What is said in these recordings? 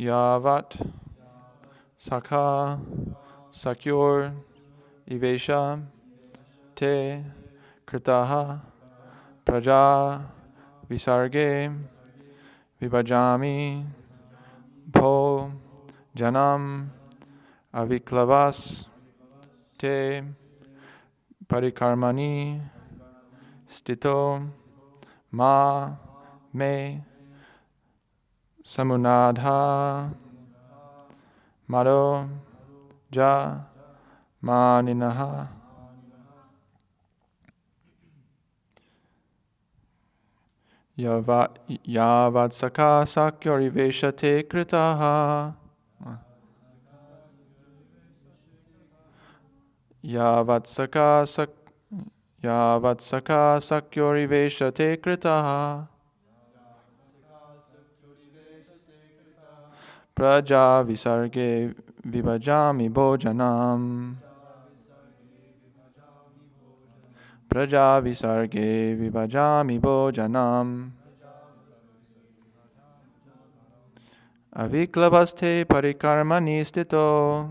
yavat sakha sakyor ivesha te kritaha praja visarge vibhajami bho janam aviklavas te parikarmani stito ma me samunadha mado ja maninaha yavat sakha sakyoriveshate kritaha yavat sakha sakyoriveshate kritaha praja visarge vibhajami bhojanam praja visarge vibhajami bhojanam aviklavaste parikarmani stito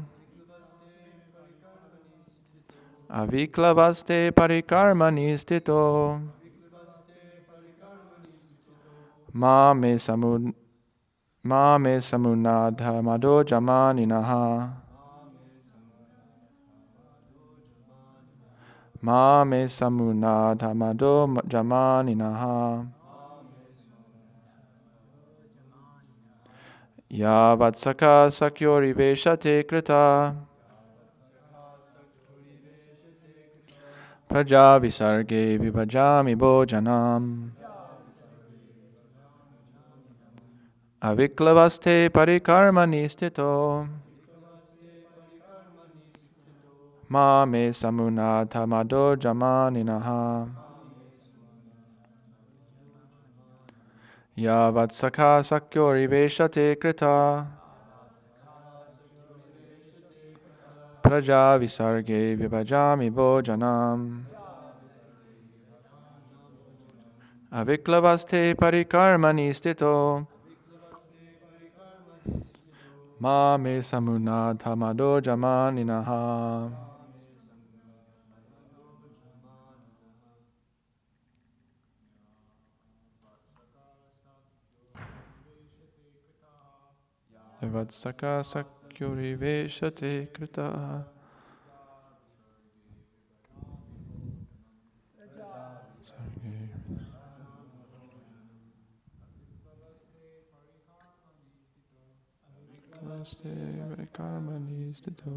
aviklavaste parikarmani stito ma me samunadha mado jamaninaha ma me samunadha mado jamaninaha yavat sakha sakyoriveshate krita praja visarge vibhajami bhojanam aviklavaste parikarmani stito ma me samunadha mado jamaninaha yavat sakha sakyoriveshate krita praja visarge vibhajami bhojanam aviklavaste parikarmani stito ma me samunadha mado jamaninaha yavat sakha sakyoriveshate krita parikarmani stito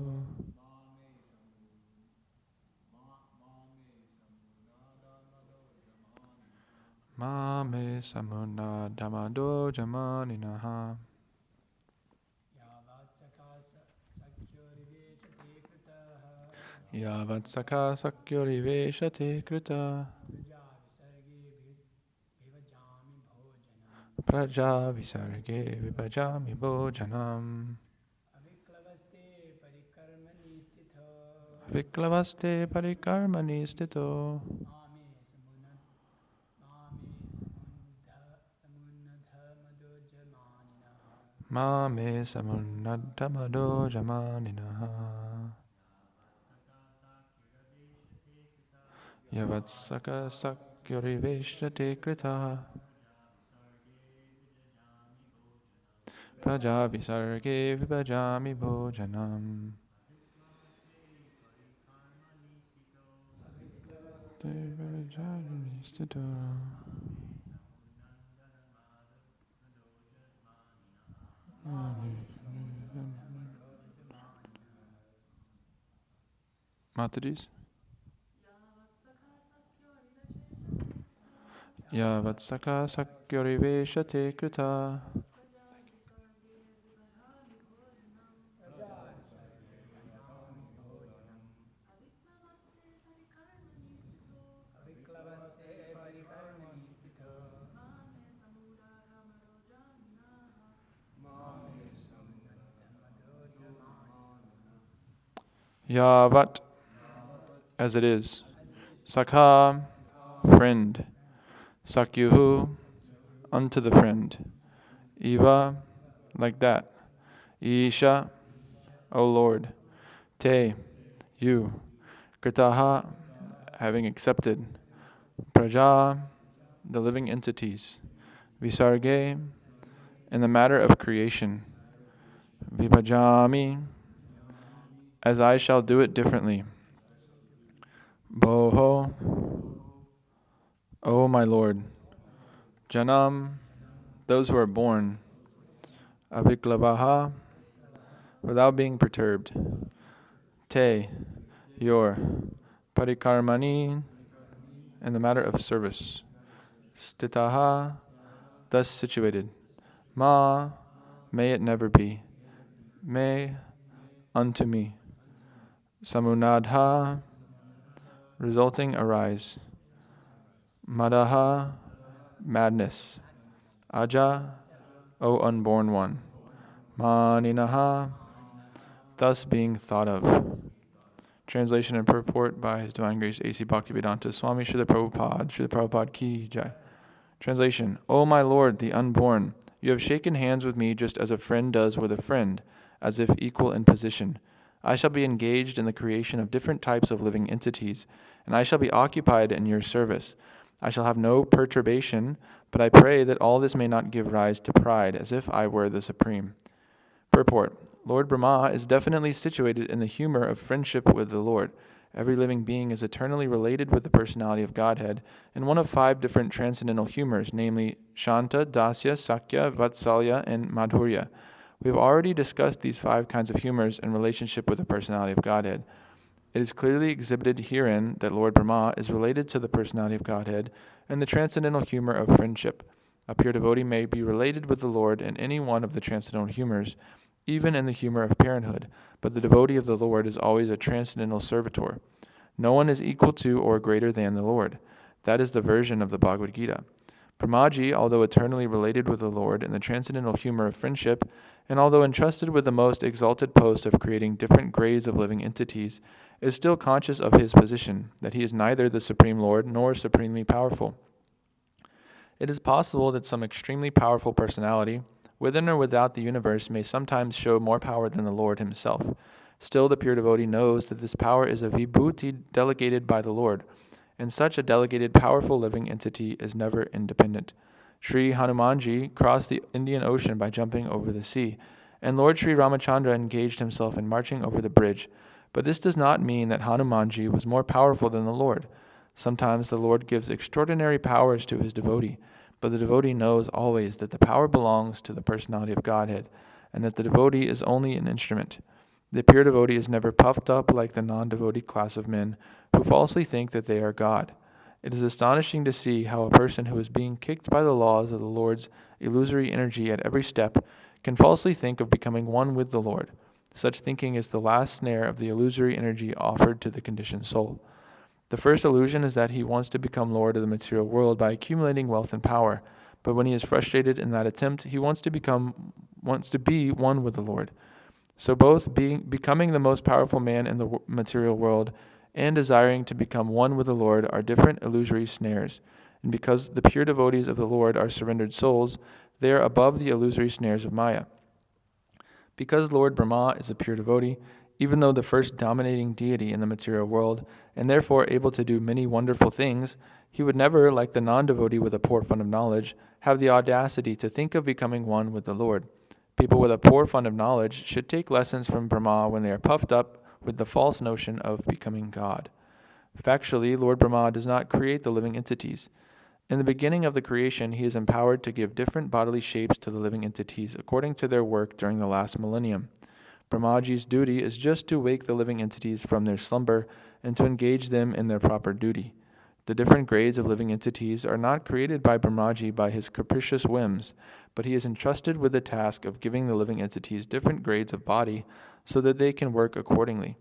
ma me samunadha mado jamaninaha yavat sakha sakyoriveshate krita praja visarge vibhajami bhojanam aviklavaste parikarmani stito ma me samunadha mado jamaninaha yavat sakha sakyoriveshate krita praja visarge vibhajami bhojanam Mataris yavat sakha sakyoriveshate krita yavat as it is sakha friend sakyuhu unto the friend eva like that Isha, O Lord. Te, you. Kritaha, having accepted. Praja, the living entities. Visarge, in the matter of creation. Vibhajami, as I shall do it differently. Boho, O my Lord. Janam, those who are born. Aviklavaha, without being perturbed. Te, your. Parikarmani, in the matter of service. Stitaha, thus situated. Ma, may it never be. May, unto me. Samunadha, resulting arise. Madaha, madness. Aja, O unborn one. Maninaha, thus being thought of. Translation and purport by His Divine Grace A.C. Bhaktivedanta Swami Srila Prabhupada Ki Jai. Translation: O my Lord, the unborn, you have shaken hands with me just as a friend does with a friend, as if equal in position. I shall be engaged in the creation of different types of living entities, and I shall be occupied in your service. I shall have no perturbation, but I pray that all this may not give rise to pride, as if I were the supreme. Purport: Lord Brahma is definitely situated in the humor of friendship with the Lord. Every living being is eternally related with the personality of Godhead in one of 5 different transcendental humors, namely Shanta, Dasya, Sakya, Vatsalya, and Madhurya. We have already discussed these 5 kinds of humors in relationship with the personality of Godhead. It is clearly exhibited herein that Lord Brahma is related to the personality of Godhead in the transcendental humor of friendship. A pure devotee may be related with the Lord in any one of the transcendental humors, even in the humor of parenthood, but the devotee of the Lord is always a transcendental servitor. No one is equal to or greater than the Lord. That is the version of the Bhagavad Gita. Brahmaji, although eternally related with the Lord in the transcendental humor of friendship, and although entrusted with the most exalted post of creating different grades of living entities, is still conscious of his position, that he is neither the Supreme Lord nor supremely powerful. It is possible that some extremely powerful personality, within or without the universe, may sometimes show more power than the Lord himself. Still, the pure devotee knows that this power is a vibhuti delegated by the Lord, and such a delegated powerful living entity is never independent. Sri Hanumanji crossed the Indian Ocean by jumping over the sea, and Lord Sri Ramachandra engaged himself in marching over the bridge. But this does not mean that Hanumanji was more powerful than the Lord. Sometimes the Lord gives extraordinary powers to his devotee, but the devotee knows always that the power belongs to the personality of Godhead, and that the devotee is only an instrument. The pure devotee is never puffed up like the non-devotee class of men who falsely think that they are God. It is astonishing to see how a person who is being kicked by the laws of the Lord's illusory energy at every step can falsely think of becoming one with the Lord. Such thinking is the last snare of the illusory energy offered to the conditioned soul. The first illusion is that he wants to become Lord of the material world by accumulating wealth and power, but when he is frustrated in that attempt, he wants to be one with the Lord. So both becoming the most powerful man in the material world and desiring to become one with the Lord are different illusory snares. And because the pure devotees of the Lord are surrendered souls, they are above the illusory snares of Maya. Because Lord Brahma is a pure devotee, even though the first dominating deity in the material world, and therefore able to do many wonderful things, he would never, like the non-devotee with a poor fund of knowledge, have the audacity to think of becoming one with the Lord. People with a poor fund of knowledge should take lessons from Brahma when they are puffed up with the false notion of becoming God. Factually, Lord Brahma does not create the living entities. In the beginning of the creation, he is empowered to give different bodily shapes to the living entities according to their work during the last millennium. Brahmaji's duty is just to wake the living entities from their slumber and to engage them in their proper duty. The different grades of living entities are not created by Brahmaji by his capricious whims, but he is entrusted with the task of giving the living entities different grades of body so that they can work accordingly.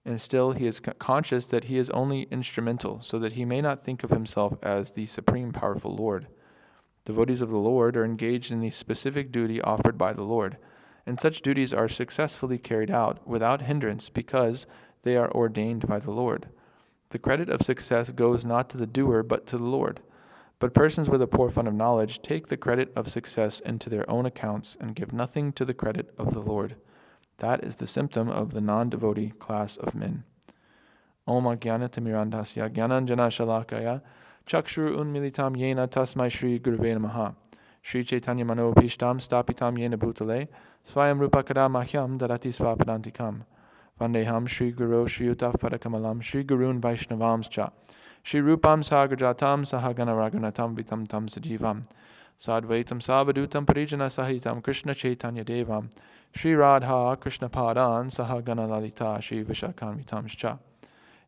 And still he is conscious that he is only instrumental, so that he may not think of himself as the supreme powerful Lord. Devotees of the Lord are engaged in the specific duty offered by the Lord, and such duties are successfully carried out without hindrance because they are ordained by the Lord. The credit of success goes not to the doer but to the Lord. But persons with a poor fund of knowledge take the credit of success into their own accounts and give nothing to the credit of the Lord. That is the symptom of the non-devotee class of men. Om Ajnanatimirandhasya Jnananjana Shalakaya Chakshuru Unmilitam Yena Tasmai Shri Guruve Namaha Shri Chaitanya Manopishtam Stapitam Yena Bhutale Swayam Rupakada Mahyam Darati Svapadantikam Vandeham Shri Guru Shri Utaf Padakamalam Shri Gurun Vaishnavams Cha Shri Rupam Sagrajatam Sahagana Raghunatam Vitam Tam Sajivam Sadvaitam Savadutam Parijana Sahitam Krishna Chaitanya Devam Shri Radha Krishna Padan Sahagana Lalita Shri Vishakan Vitamscha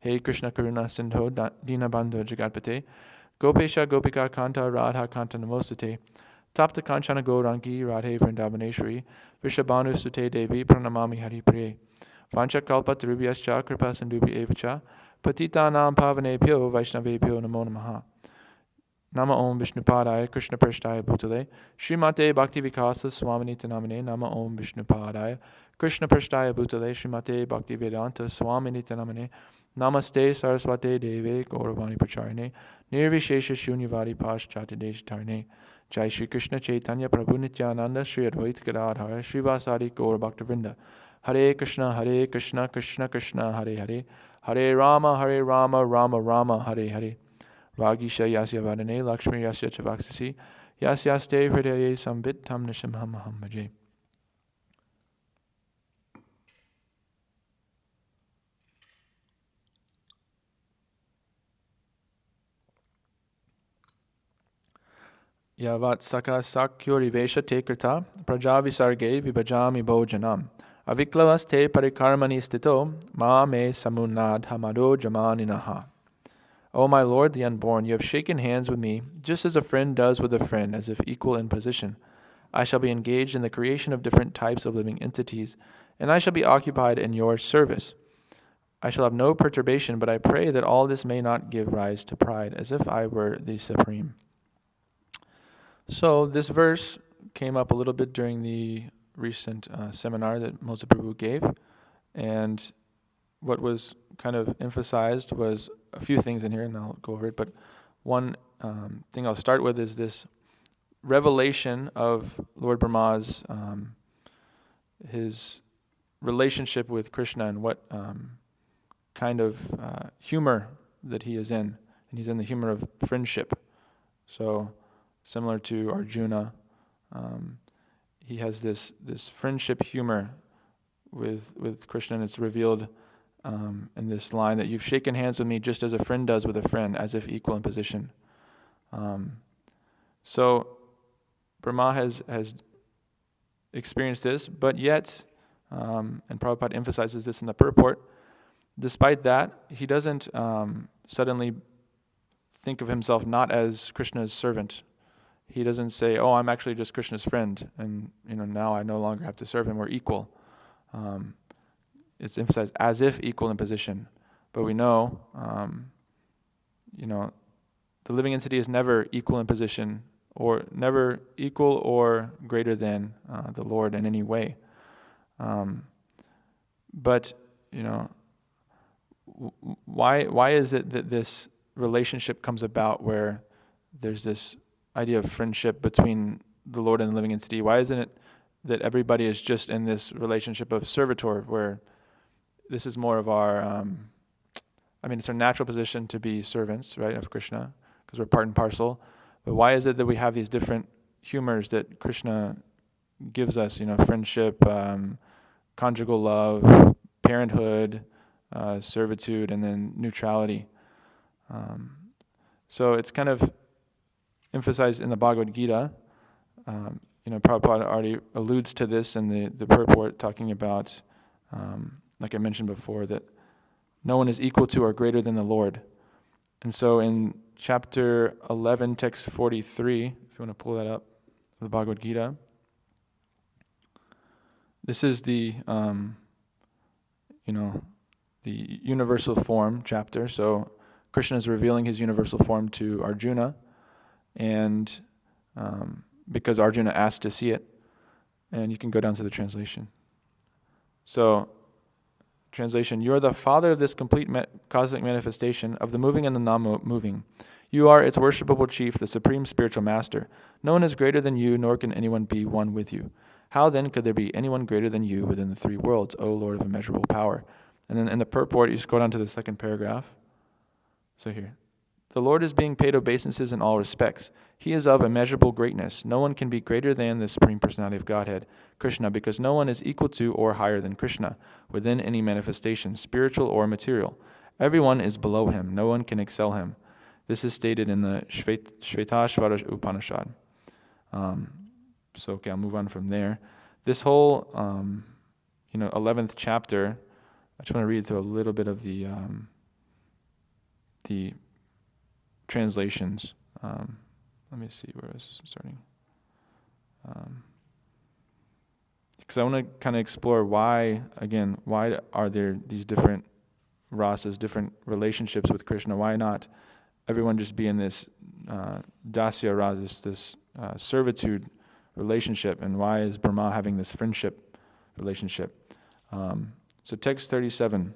Hey Krishna Karuna Sindho Dinabandho Jagatpate Gopesha Gopika Kanta Radha Kanta Namostate Tapta Kanchana Gaurangi Radhe Vrindavaneshwari Vishabhanu Sute Devi Pranamami Hari Priye Vancha Kalpa Tarubhyascha Kripa Sindhubi Evacha Patitanam Pavanebhyo Vaishnavebhyo Namo Namaha Nama Om Vishnupadaya Krishna Prashtaya Bhutale Srimate Bhakti Vikasa Swaminita Namane Nama Om Vishnupadaya Krishna Prashtaya Bhutale Srimate Bhakti Vedanta Swaminita Namane Namaste Saraswate Deve Gauravani Pracharine Nirvishesha Shunyavadi Paschatyadesh Tarne Jai Shri Krishna Chaitanya Prabhu Nityananda Shri Advaita Gadadhara Shri Vasadi Gaur Bhaktavinda Hare Krishna Krishna Krishna Hare Hare Hare Rama Rama Rama Hare Hare Vagisha Yasya Vadane Lakshmi Yasya Chavaksasi Yasyaste Hridaye Sambit Tam Nishamham Bhaje. Yavat Saka Sakyurivesha Tekrita Prajavisarge Vibhajami Bhojanam Aviklavaste Parikarmani Stito Ma Me Samunad Hamado Jamaninaha. O my Lord, the unborn, you have shaken hands with me, just as a friend does with a friend, as if equal in position. I shall be engaged in the creation of different types of living entities, and I shall be occupied in your service. I shall have no perturbation, but I pray that all this may not give rise to pride, as if I were the supreme. So this verse came up a little bit during the recent seminar that Mosa Prabhu gave, and what was kind of emphasized was a few things in here, and I'll go over it, but one thing I'll start with is this revelation of Lord Brahma's his relationship with Krishna and what kind of humor that he is in, and he's in the humor of friendship. So similar to Arjuna, he has this friendship humor with Krishna, and it's revealed in this line that you've shaken hands with me just as a friend does with a friend, as if equal in position. So Brahma has experienced this, but yet, and Prabhupada emphasizes this in the purport, despite that, he doesn't suddenly think of himself not as Krishna's servant. He doesn't say, oh, I'm actually just Krishna's friend, and now I no longer have to serve him, we're equal. It's emphasized as if equal in position. But we know, the living entity is never equal in position, or never equal or greater than the Lord in any way. But why is it that this relationship comes about where there's this idea of friendship between the Lord and the living entity? Why isn't it that everybody is just in this relationship of servitor, where this is more of our, it's our natural position to be servants, right, of Krishna, because we're part and parcel. But why is it that we have these different humors that Krishna gives us, friendship, conjugal love, parenthood, servitude, and then neutrality? So it's kind of emphasized in the Bhagavad Gita. Prabhupada already alludes to this in the purport, talking about, like I mentioned before, that no one is equal to or greater than the Lord. And so in chapter 11, text 43, if you want to pull that up, the Bhagavad Gita, this is the universal form chapter. So Krishna is revealing his universal form to Arjuna, and because Arjuna asked to see it. And you can go down to the translation. So, translation, you are the father of this complete cosmic manifestation of the moving and the non-moving. You are its worshipable chief, the supreme spiritual master. No one is greater than you, nor can anyone be one with you. How then could there be anyone greater than you within the three worlds, O Lord of immeasurable power? And then in the purport, you scroll down to the second paragraph. So here. The Lord is being paid obeisances in all respects. He is of immeasurable greatness. No one can be greater than the Supreme Personality of Godhead, Krishna, because no one is equal to or higher than Krishna within any manifestation, spiritual or material. Everyone is below him. No one can excel him. This is stated in the Shvetashvara Upanishad. Okay, I'll move on from there. This whole, 11th chapter, I just want to read through a little bit of the translations. Let me see where I was starting. Because I want to kind of explore why are there these different rasas, different relationships with Krishna? Why not everyone just be in this dasya rasa, this servitude relationship? And why is Brahma having this friendship relationship? So text 37.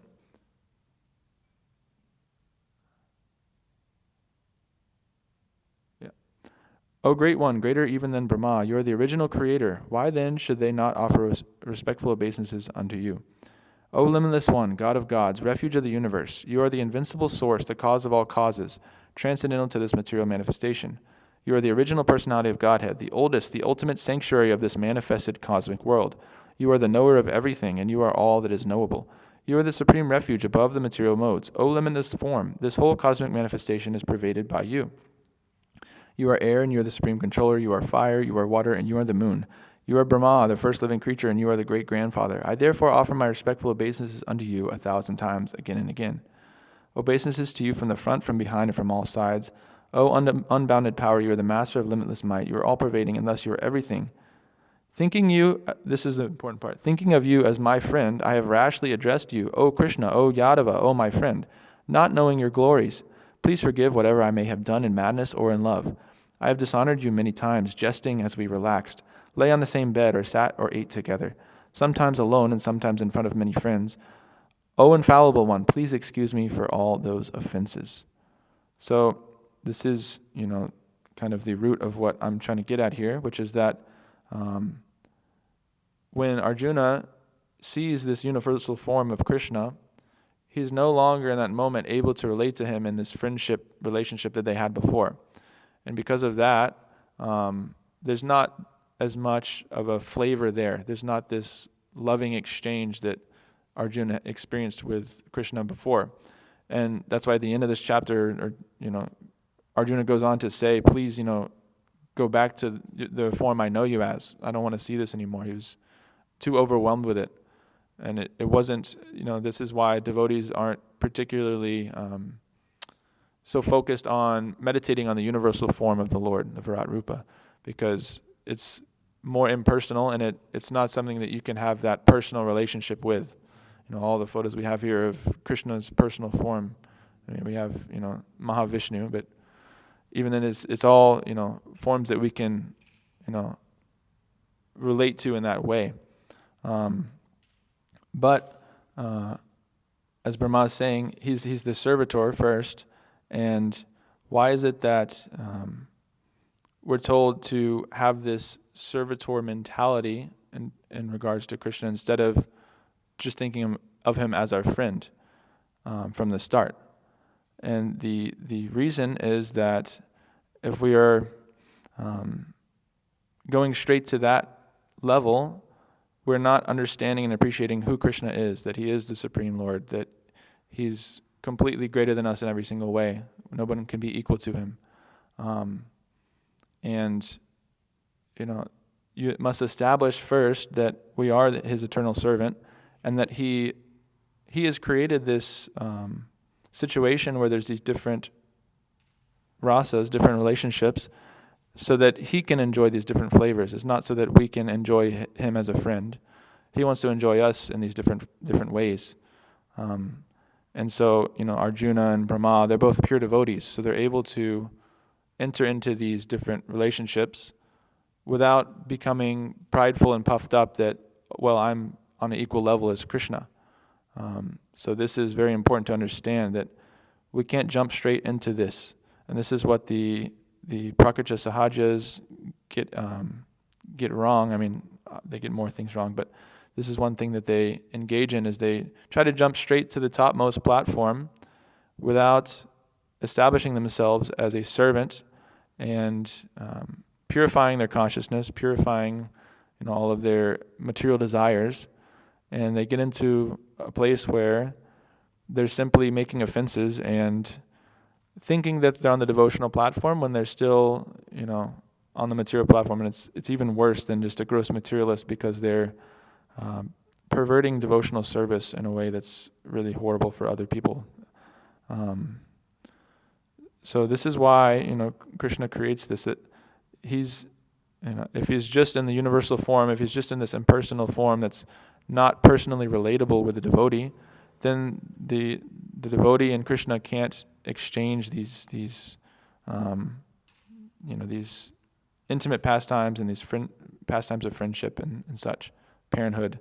O Great One, greater even than Brahma, you are the original creator. Why then should they not offer respectful obeisances unto you? O Limitless One, God of gods, refuge of the universe, you are the invincible source, the cause of all causes, transcendental to this material manifestation. You are the original personality of Godhead, the oldest, the ultimate sanctuary of this manifested cosmic world. You are the knower of everything, and you are all that is knowable. You are the supreme refuge above the material modes. O limitless form, this whole cosmic manifestation is pervaded by you. You are air, and you are the supreme controller. You are fire, you are water, and you are the moon. You are Brahma, the first living creature, and you are the great grandfather. I therefore offer my respectful obeisances unto you 1,000 times, again and again. Obeisances to you from the front, from behind, and from all sides. O unbounded power, you are the master of limitless might. You are all-pervading, and thus you are everything. This is the important part, thinking of you as my friend, I have rashly addressed you, O Krishna, O Yadava, O my friend, not knowing your glories. Please forgive whatever I may have done in madness or in love. I have dishonored you many times, jesting as we relaxed, lay on the same bed, or sat or ate together, sometimes alone and sometimes in front of many friends. O infallible one, please excuse me for all those offenses. So this is, kind of the root of what I'm trying to get at here, which is that when Arjuna sees this universal form of Krishna, he's no longer in that moment able to relate to him in this friendship relationship that they had before. And because of that, there's not as much of a flavor there. There's not this loving exchange that Arjuna experienced with Krishna before. And that's why at the end of this chapter, Arjuna goes on to say, please, go back to the form I know you as. I don't want to see this anymore. He was too overwhelmed with it. And it wasn't, this is why devotees aren't particularly so focused on meditating on the universal form of the Lord, the Virat Rupa, because it's more impersonal and it's not something that you can have that personal relationship with. All the photos we have here of Krishna's personal form. I mean, we have, Mahavishnu, but even then it's all, forms that we can, relate to in that way. But as Brahma is saying, he's the servitor first. And why is it that we're told to have this servitor mentality in regards to Krishna instead of just thinking of him as our friend from the start? And the reason is that if we are going straight to that level, we're not understanding and appreciating who Krishna is, that he is the Supreme Lord, that he's completely greater than us in every single way. No one can be equal to him. You must establish first that we are his eternal servant, and that he has created this situation where there's these different rasas, different relationships, so that he can enjoy these different flavors. It's not so that we can enjoy him as a friend. He wants to enjoy us in these different ways. And so, Arjuna and Brahma, they're both pure devotees, so they're able to enter into these different relationships without becoming prideful and puffed up that, well, I'm on an equal level as Krishna. So this is very important to understand, that we can't jump straight into this. And this is what the Prakritya Sahajas get wrong. I mean, they get more things wrong, but this is one thing that they engage in, is they try to jump straight to the topmost platform without establishing themselves as a servant and purifying their consciousness, purifying all of their material desires. And they get into a place where they're simply making offenses and thinking that they're on the devotional platform when they're still, on the material platform. And it's even worse than just a gross materialist, because they're perverting devotional service in a way that's really horrible for other people. So this is why, Krishna creates this, that he's, if he's just in the universal form, if he's just in this impersonal form that's not personally relatable with the devotee, then the devotee and Krishna can't exchange these these intimate pastimes and these pastimes of friendship and such, parenthood.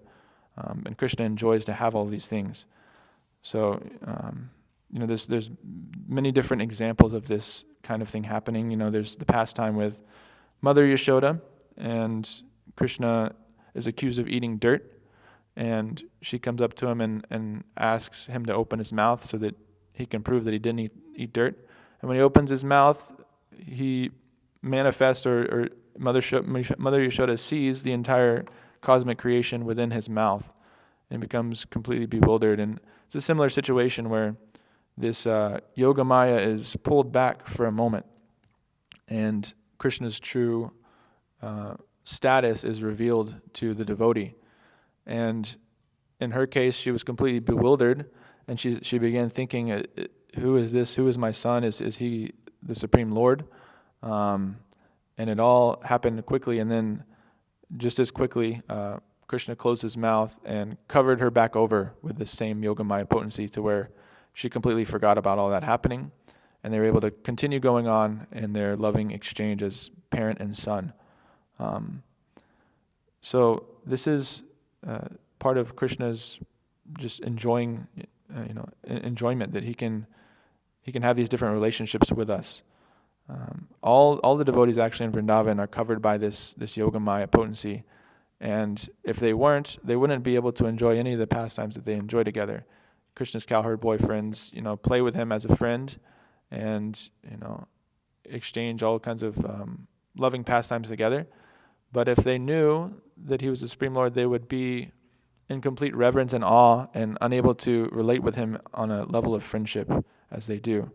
And Krishna enjoys to have all these things. So, there's many different examples of this kind of thing happening. There's the pastime with Mother Yashoda, and Krishna is accused of eating dirt, and she comes up to him and asks him to open his mouth so that he can prove that he didn't eat dirt. And when he opens his mouth, he manifests, or Mother Yashoda sees the entire cosmic creation within his mouth and becomes completely bewildered. And it's a similar situation where this Yoga Maya is pulled back for a moment, and Krishna's true status is revealed to the devotee. And in her case, she was completely bewildered, and she began thinking, who is this? Who is my son? Is he the Supreme Lord? And it all happened quickly, and then just as quickly, Krishna closed his mouth and covered her back over with the same Yoga Maya potency, to where she completely forgot about all that happening, and they were able to continue going on in their loving exchange as parent and son. So this is part of Krishna's just enjoyment, that he can have these different relationships with us. All the devotees actually in Vrindavan are covered by this Yoga Maya potency, and if they weren't, they wouldn't be able to enjoy any of the pastimes that they enjoy together. Krishna's cowherd boyfriends, play with him as a friend, and exchange all kinds of loving pastimes together. But if they knew that he was the Supreme Lord, they would be in complete reverence and awe, and unable to relate with him on a level of friendship as they do.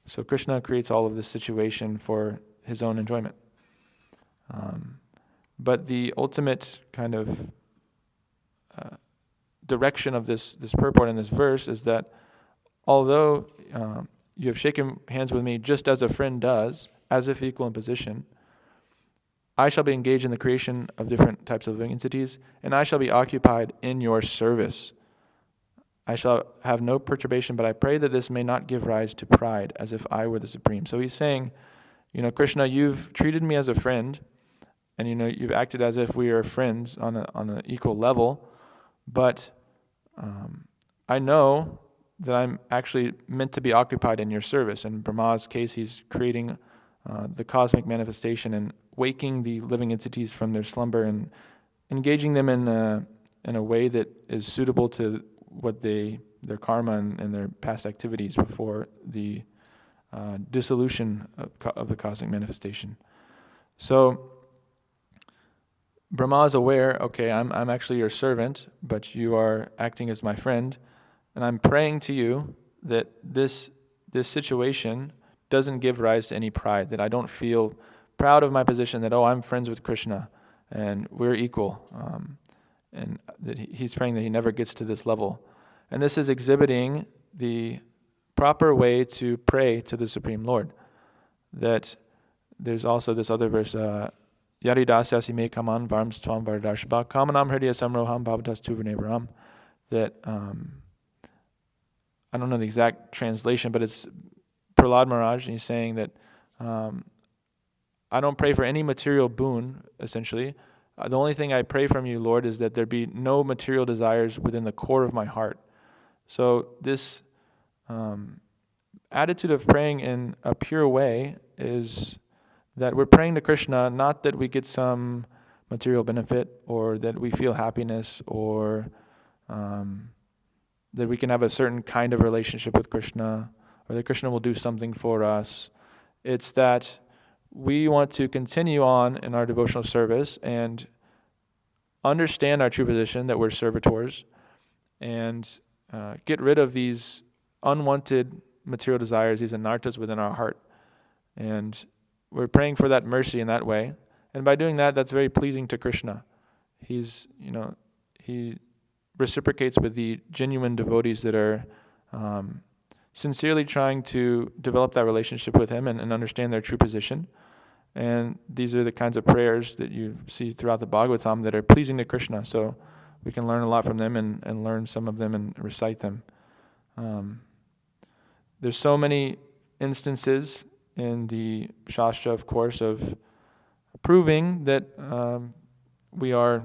So Krishna creates all of this situation for his own enjoyment. But the ultimate kind of direction of this purport in this verse is that although you have shaken hands with me just as a friend does, as if equal in position, I shall be engaged in the creation of different types of living entities, and I shall be occupied in your service. I shall have no perturbation, but I pray that this may not give rise to pride, as if I were the supreme. So he's saying, Krishna, you've treated me as a friend, and you've acted as if we are friends on an equal level, but I know that I'm actually meant to be occupied in your service. In Brahma's case, he's creating the cosmic manifestation and waking the living entities from their slumber and engaging them in a way that is suitable to what their karma and their past activities before the dissolution of the cosmic manifestation. So Brahma is aware, okay, I'm actually your servant, but you are acting as my friend, and I'm praying to you that this situation doesn't give rise to any pride, that I don't feel proud of my position, that, I'm friends with Krishna, and we're equal, and that he's praying that he never gets to this level. And this is exhibiting the proper way to pray to the Supreme Lord. That there's also this other verse, Yari dasyasi me kaman varms tvam vardashba kamanam hridya samroham bhavatas tuvanevaram, that I don't know the exact translation, but it's Prahlad Maharaj, and he's saying that I don't pray for any material boon, essentially. The only thing I pray from you, Lord, is that there be no material desires within the core of my heart. So this attitude of praying in a pure way is that we're praying to Krishna, not that we get some material benefit or that we feel happiness or that we can have a certain kind of relationship with Krishna or that Krishna will do something for us. It's that we want to continue on in our devotional service and understand our true position, that we're servitors, and get rid of these unwanted material desires, these anarthas within our heart. And we're praying for that mercy in that way. And by doing that, that's very pleasing to Krishna. He reciprocates with the genuine devotees that are sincerely trying to develop that relationship with him and understand their true position. And these are the kinds of prayers that you see throughout the Bhagavatam that are pleasing to Krishna. So we can learn a lot from them and learn some of them and recite them. There's so many instances in the Shastra, of course, of proving that we are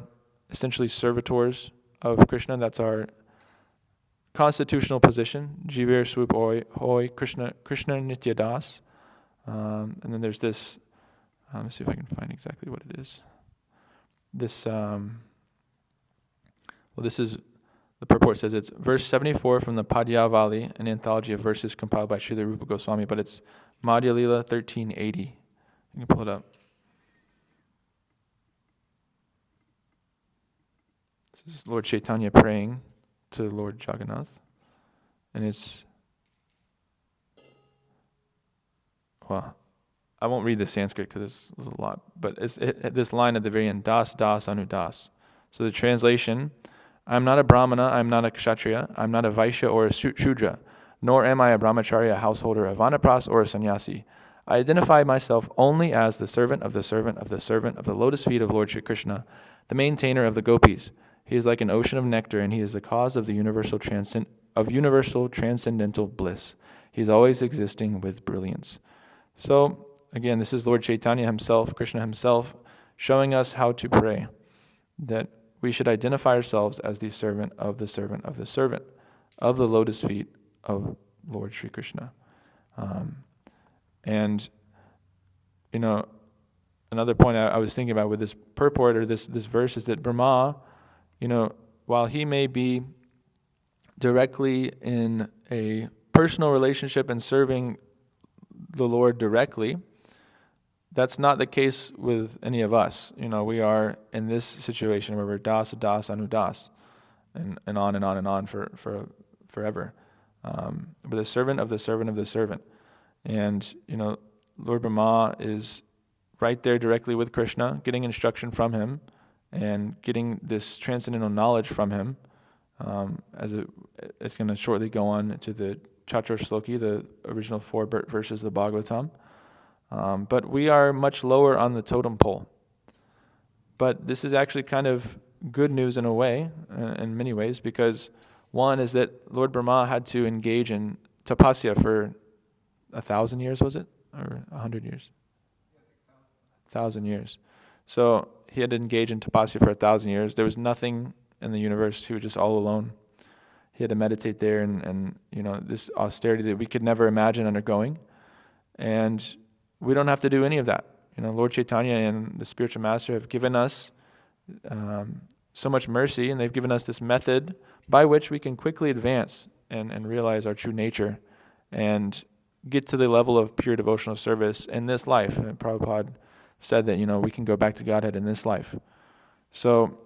essentially servitors of Krishna. That's our constitutional position. Jivir Swoop Hoy Krishna Nitya Das. And then there's this, let's see if I can find exactly what it is. This, this is, the purport says it's verse 74 from the Padyavali, an anthology of verses compiled by Srila Rupa Goswami, but it's Madhya Lila 1380. You can pull it up. This is Lord Chaitanya praying to Lord Jagannath. And it's, well, I won't read the Sanskrit because it's a little lot, but it's this line at the very end, Das, Das, Anu, Das. So the translation, I'm not a Brahmana, I'm not a Kshatriya, I'm not a Vaishya or a Shudra, nor am I a Brahmacharya, a householder, a Vanapras, or a sannyasi. I identify myself only as the servant of the servant of the servant of the lotus feet of Lord Shri Krishna, the maintainer of the gopis. He is like an ocean of nectar, and he is the cause of the universal transcendental bliss. He is always existing with brilliance. So, again, this is Lord Chaitanya himself, Krishna himself, showing us how to pray, that we should identify ourselves as the servant of the servant of the servant of the lotus feet of Lord Shri Krishna. And, another point I was thinking about with this purport or this verse is that Brahma, while he may be directly in a personal relationship and serving the Lord directly, that's not the case with any of us. We are in this situation where we're das, das, anu, das, and on and on and on for forever. We're the servant of the servant of the servant. And, Lord Brahma is right there directly with Krishna, getting instruction from him and getting this transcendental knowledge from him, as it's going to shortly go on to the Chatra Shloki, the original 4 verses of the Bhagavatam. But we are much lower on the totem pole. But this is actually kind of good news in a way, in many ways, because one is that Lord Brahma had to engage in tapasya for 1,000 years, was it? Or 100 years? 1,000 years. So he had to engage in tapasya for 1,000 years. There was nothing in the universe. He was just all alone. He had to meditate there and this austerity that we could never imagine undergoing. And we don't have to do any of that. Lord Chaitanya and the spiritual master have given us so much mercy, and they've given us this method by which we can quickly advance and realize our true nature and get to the level of pure devotional service in this life. And Prabhupada said that, we can go back to Godhead in this life. So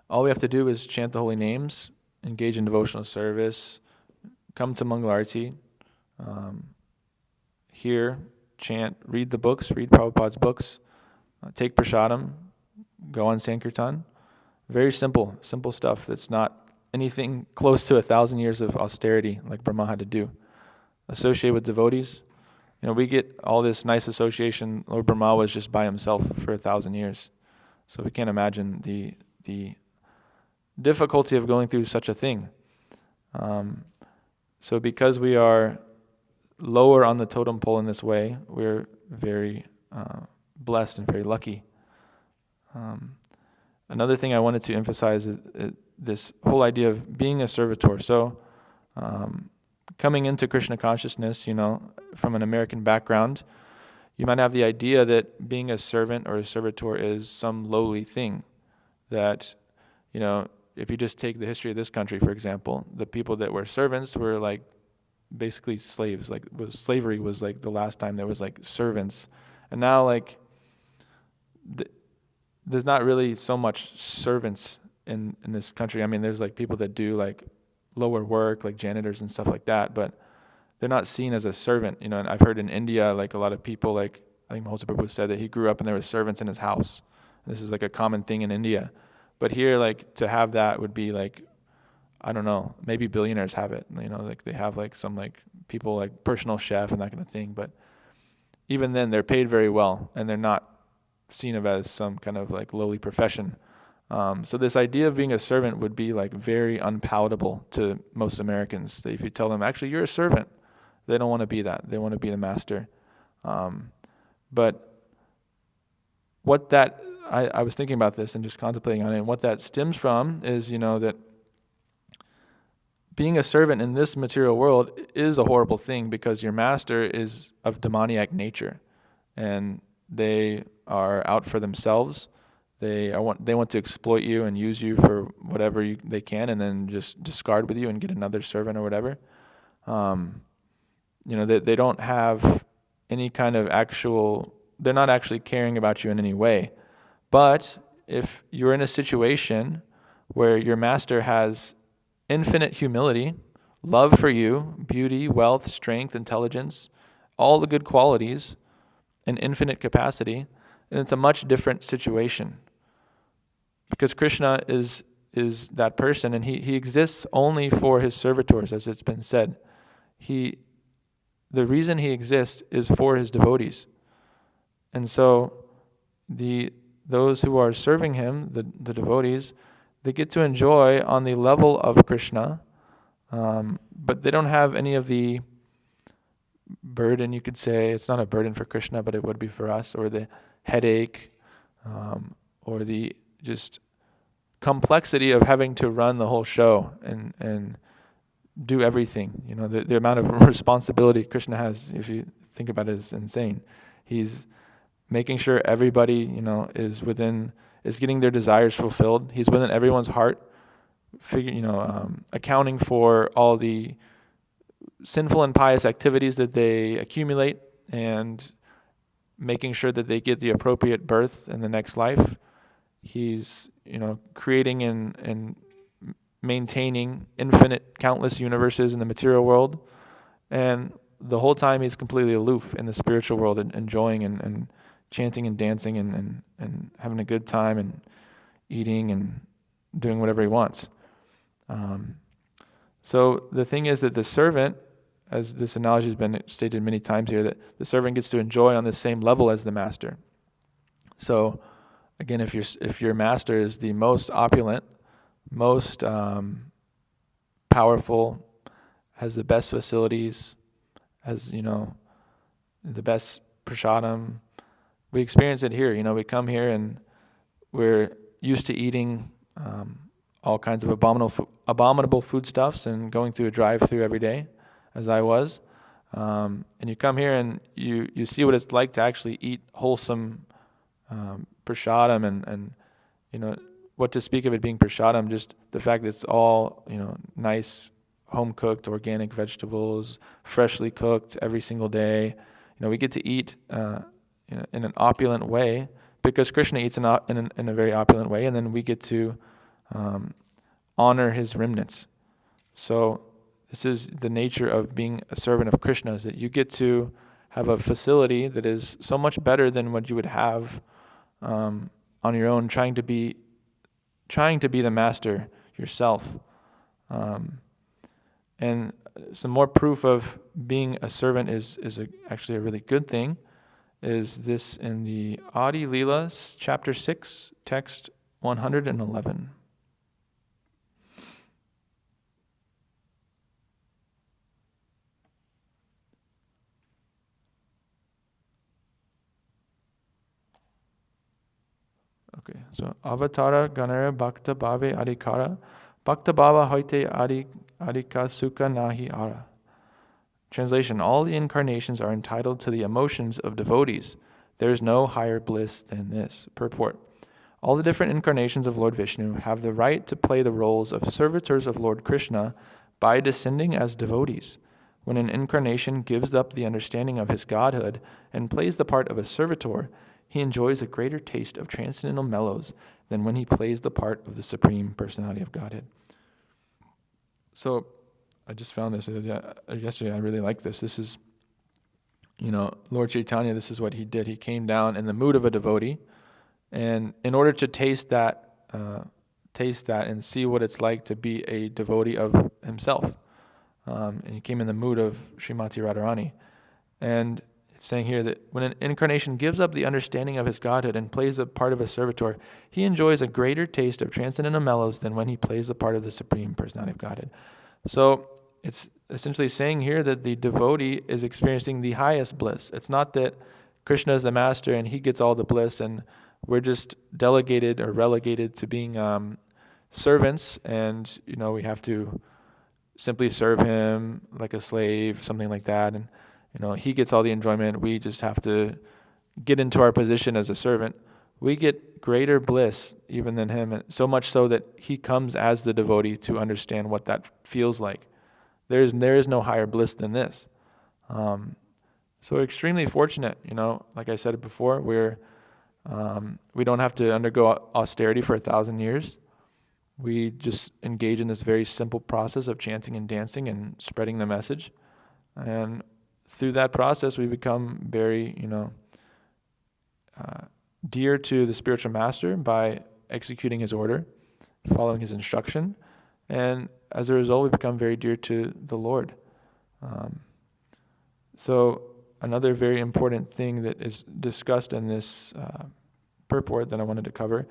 all we have to do is chant the holy names, engage in devotional service, come to Mangalarti, hear, chant, read the books, read Prabhupada's books, take prasadam, go on Sankirtan. Very simple stuff that's not anything close to 1,000 years of austerity like Brahma had to do. Associate with devotees. We get all this nice association. Lord Brahma was just by himself for 1,000 years. So we can't imagine the difficulty of going through such a thing. So because we are lower on the totem pole in this way, we're very blessed and very lucky. Another thing I wanted to emphasize is this whole idea of being a servitor. So coming into Krishna consciousness, from an American background, you might have the idea that being a servant or a servitor is some lowly thing. That, if you just take the history of this country, for example, the people that were servants were like basically slaves. Like slavery was like the last time there was like servants, and now like there's not really so much servants in this country. I mean, there's like people that do like lower work, like janitors and stuff like that, but they're not seen as a servant. And I've heard in India, like a lot of people, like I think Mahotsa Prabhu said that he grew up and there were servants in his house. This is like a common thing in India. But here, like to have that would be like, I don't know, maybe billionaires have it. Like they have like some like people like personal chef and that kind of thing. But even then, they're paid very well and they're not seen of as some kind of like lowly profession. So this idea of being a servant would be like very unpalatable to most Americans. That if you tell them, actually, you're a servant, they don't want to be that. They want to be the master. But what that, I was thinking about this and just contemplating on it, and what that stems from is, that being a servant in this material world is a horrible thing because your master is of demoniac nature and they are out for themselves. They want to exploit you and use you for whatever they can, and then just discard with you and get another servant or whatever. They don't have any kind of they're not actually caring about you in any way. But if you're in a situation where your master has infinite humility, love for you, beauty, wealth, strength, intelligence, all the good qualities, and infinite capacity, and it's a much different situation. Because Krishna is that person, and he exists only for his servitors, as it's been said. The reason he exists is for his devotees. And so those who are serving him, the devotees, they get to enjoy on the level of Krishna, but they don't have any of the burden, you could say. It's not a burden for Krishna, but it would be for us, or the headache, or the just complexity of having to run the whole show and do everything. The amount of responsibility Krishna has, if you think about it, is insane. He's making sure everybody, is getting their desires fulfilled. He's within everyone's heart, accounting for all the sinful and pious activities that they accumulate and making sure that they get the appropriate birth in the next life. He's, creating and maintaining infinite, countless universes in the material world. And the whole time he's completely aloof in the spiritual world, and enjoying and chanting and dancing and having a good time and eating and doing whatever he wants. So the thing is that the servant, as this analogy has been stated many times here, that the servant gets to enjoy on the same level as the master. So again, if your master is the most opulent, most powerful, has the best facilities, has the best prasadam, we experience it here. We come here and we're used to eating all kinds of abominable foodstuffs and going through a drive-through every day, as I was. And you come here and you see what it's like to actually eat wholesome prasadam and what to speak of it being prasadam, just the fact that it's all, nice, home-cooked, organic vegetables, freshly cooked every single day. We get to eat in an opulent way because Krishna eats in a very opulent way, and then we get to honor his remnants. So this is the nature of being a servant of Krishna, is that you get to have a facility that is so much better than what you would have on your own, trying to be the master yourself. And some more proof of being a servant is actually a really good thing, is this in the Adi Leela, chapter 6, text 111. Okay, so avatara ganara bhakta bhave adhikara, bhakta bhava hoite adhika sukha nahi ara. Translation, all the incarnations are entitled to the emotions of devotees. There is no higher bliss than this. Purport. All the different incarnations of Lord Vishnu have the right to play the roles of servitors of Lord Krishna by descending as devotees. When an incarnation gives up the understanding of his godhood and plays the part of a servitor, he enjoys a greater taste of transcendental mellows than when he plays the part of the Supreme Personality of Godhead. So, I just found this yesterday. I really like this. This is, Lord Chaitanya, this is what he did. He came down in the mood of a devotee, and in order to taste that and see what it's like to be a devotee of himself, and he came in the mood of Srimati Radharani. And it's saying here that when an incarnation gives up the understanding of his godhood and plays the part of a servitor, he enjoys a greater taste of transcendental mellows than when he plays the part of the Supreme Personality of Godhead. So it's essentially saying here that the devotee is experiencing the highest bliss. It's not that Krishna is the master and he gets all the bliss and we're just delegated or relegated to being servants, and we have to simply serve him like a slave, something like that. And he gets all the enjoyment. We just have to get into our position as a servant. We get greater bliss even than him, and so much so that he comes as the devotee to understand what that feels like. There is no higher bliss than this. So extremely fortunate, like I said before, we don't have to undergo austerity for 1,000 years. We just engage in this very simple process of chanting and dancing and spreading the message. And through that process, we become very, dear to the spiritual master by executing his order, following his instruction. And as a result, we become very dear to the Lord. So another very important thing that is discussed in this purport that I wanted to cover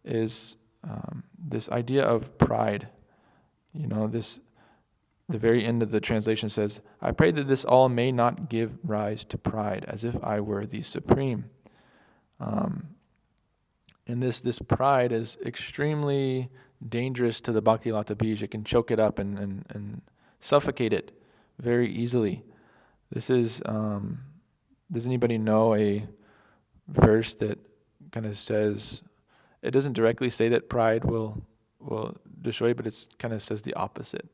is this idea of pride. The very end of the translation says, "I pray that this all may not give rise to pride, as if I were the supreme." And this pride is extremely dangerous to the Bhakti Lata Bij. It can choke it up and suffocate it very easily. This is, does anybody know a verse that kind of says, it doesn't directly say that pride will destroy, but it kind of says the opposite.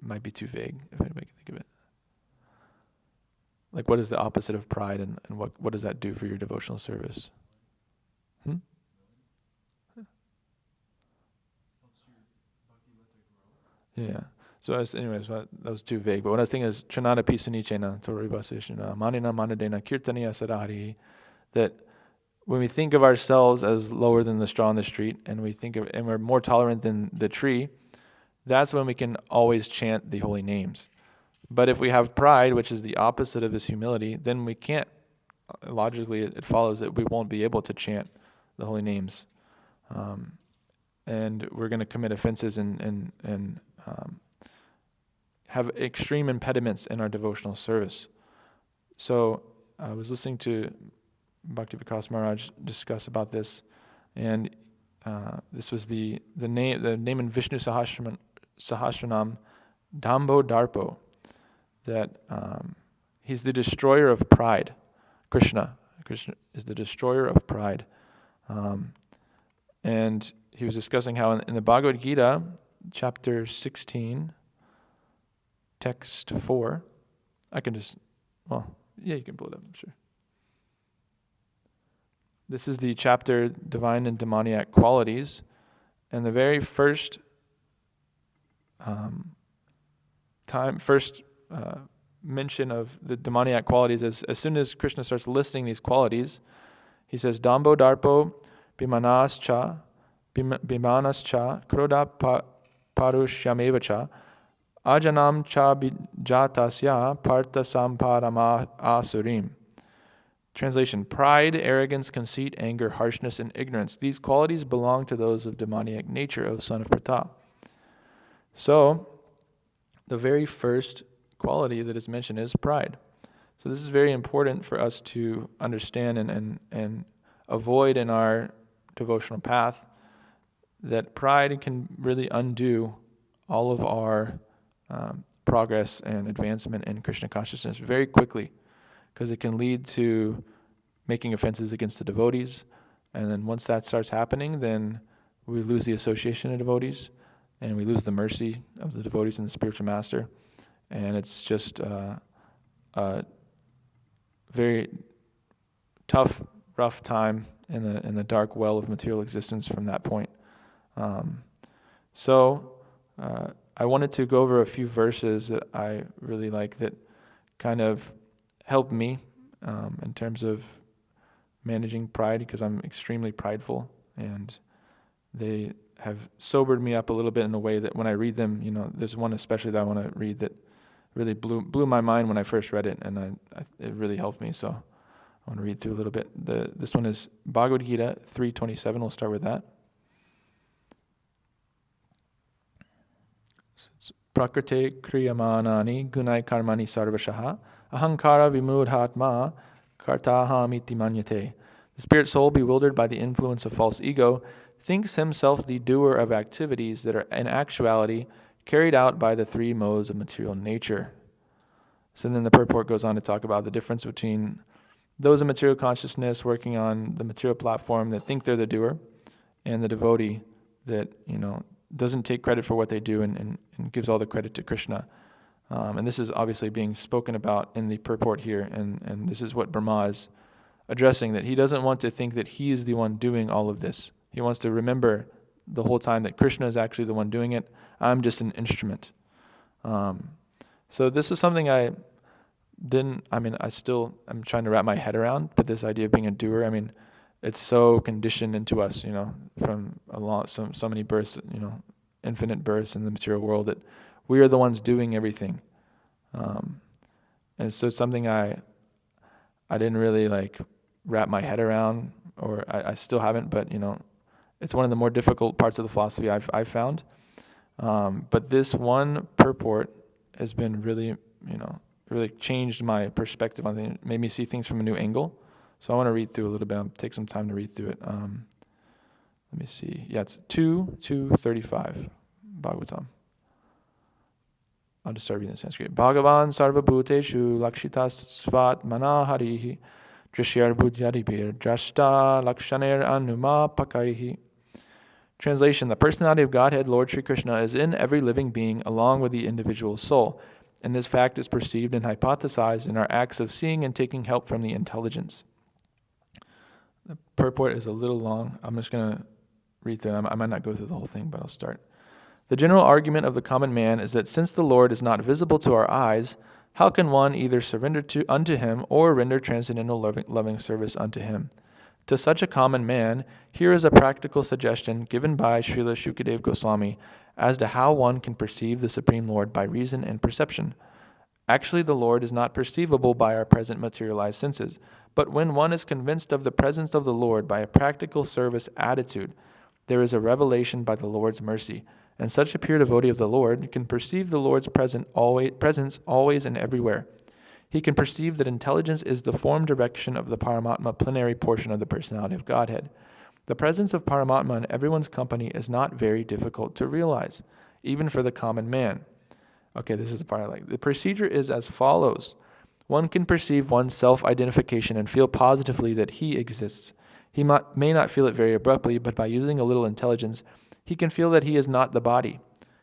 Might be too vague, if anybody can think of it. Like, what is the opposite of pride, and what does that do for your devotional service? Yeah. So that was too vague. But what I was thinking is Trinada Pisanichena Toribasishna Manina Manadena Kirtaniya Sadhari, that when we think of ourselves as lower than the straw on the street, and we're more tolerant than the tree, that's when we can always chant the holy names. But if we have pride, which is the opposite of this humility, then we can't. Logically, it follows that we won't be able to chant the holy names, and we're going to commit offenses and have extreme impediments in our devotional service. So I was listening to Bhakti Vikas Maharaj discuss about this, and this was the name in Vishnu Sahasranam, Dambo Darpo, that he's the destroyer of pride. Krishna is the destroyer of pride. And he was discussing how in the Bhagavad Gita, chapter 16, text 4, you can pull it up, sure. This is the chapter, Divine and Demoniac Qualities, and the very first mention of the demoniac qualities is, as soon as Krishna starts listing these qualities, he says, Dambo Darpo Bimanascha Kroda Parushyameva Ajanam Cha Jatasya Partha Samparama Asurim. Translation: pride, arrogance, conceit, anger, harshness, and ignorance. These qualities belong to those of demoniac nature, O son of Pratap. So, the very first quality that is mentioned is pride. So this is very important for us to understand and avoid in our devotional path, that pride can really undo all of our progress and advancement in Krishna consciousness very quickly, because it can lead to making offenses against the devotees. And then once that starts happening, then we lose the association of devotees, and we lose the mercy of the devotees and the spiritual master. And it's just a very tough, rough time in the dark well of material existence from that point. So I wanted to go over a few verses that I really like that kind of help me in terms of managing pride, because I'm extremely prideful, and they have sobered me up a little bit in a way that when I read them, there's one especially that I want to read that really blew my mind when I first read it, and it really helped me. So I want to read through a little bit. This one is Bhagavad Gita 3:27. We'll start with that. So it's Prakrite kriyamanani gunai karmani sarvashaha ahankara vimudhatma kartahamiti manyate. The spirit soul, bewildered by the influence of false ego, thinks himself the doer of activities that are in actuality carried out by the three modes of material nature. So then the purport goes on to talk about the difference between those in material consciousness working on the material platform that think they're the doer, and the devotee that doesn't take credit for what they do and gives all the credit to Krishna. And this is obviously being spoken about in the purport here, and this is what Brahma is addressing, that he doesn't want to think that he is the one doing all of this. He wants to remember the whole time that Krishna is actually the one doing it. I'm just an instrument. So this is something I'm trying to wrap my head around, but this idea of being a doer, it's so conditioned into us, from so many births, infinite births in the material world, that we are the ones doing everything. And so it's something I didn't really wrap my head around, or I still haven't, but it's one of the more difficult parts of the philosophy I've found. But this one purport has been really, really changed my perspective on things. It made me see things from a new angle. So I want to read through a little bit. I'll take some time to read through it. Let me see. Yeah, it's 2:35, Bhagavatam. I'll just start reading in Sanskrit. Bhagavan sarva bhuteshu lakshitas svat manaharihi drishyar buddhyadibir drashta lakshaner anuma pakaihi. Translation: the personality of Godhead, Lord Sri Krishna, is in every living being along with the individual soul, and this fact is perceived and hypothesized in our acts of seeing and taking help from the intelligence. The purport is a little long. I'm just going to read through it. I might not go through the whole thing, but I'll start. The general argument of the common man is that since the Lord is not visible to our eyes, how can one either surrender unto him or render transcendental loving service unto him? To such a common man, here is a practical suggestion given by Srila Shukadev Goswami as to how one can perceive the Supreme Lord by reason and perception. Actually, the Lord is not perceivable by our present materialized senses, but when one is convinced of the presence of the Lord by a practical service attitude, there is a revelation by the Lord's mercy, and such a pure devotee of the Lord can perceive the Lord's presence always and everywhere. He can perceive that intelligence is the form direction of the Paramatma plenary portion of the personality of Godhead. The presence of Paramatma in everyone's company is not very difficult to realize, even for the common man. Okay, this is the part I like. The procedure is as follows. One can perceive one's self-identification and feel positively that he exists. He may not feel it very abruptly, but by using a little intelligence, he can feel that he is not the body.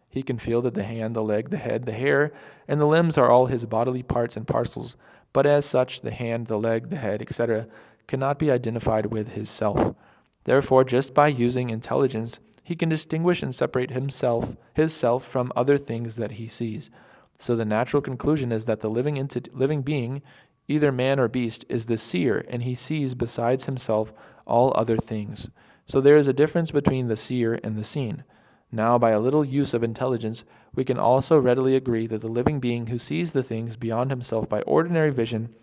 He can feel that the hand, the leg, the head, the hair, and the limbs are all his bodily parts and parcels, but as such, the hand, the leg, the head, etc., cannot be identified with his self. Therefore, just by using intelligence, he can distinguish and separate his self from other things that he sees. So the natural conclusion is that the living being, either man or beast, is the seer, and he sees besides himself all other things. So there is a difference between the seer and the seen. Now, by a little use of intelligence, we can also readily agree that the living being who sees the things beyond himself by ordinary vision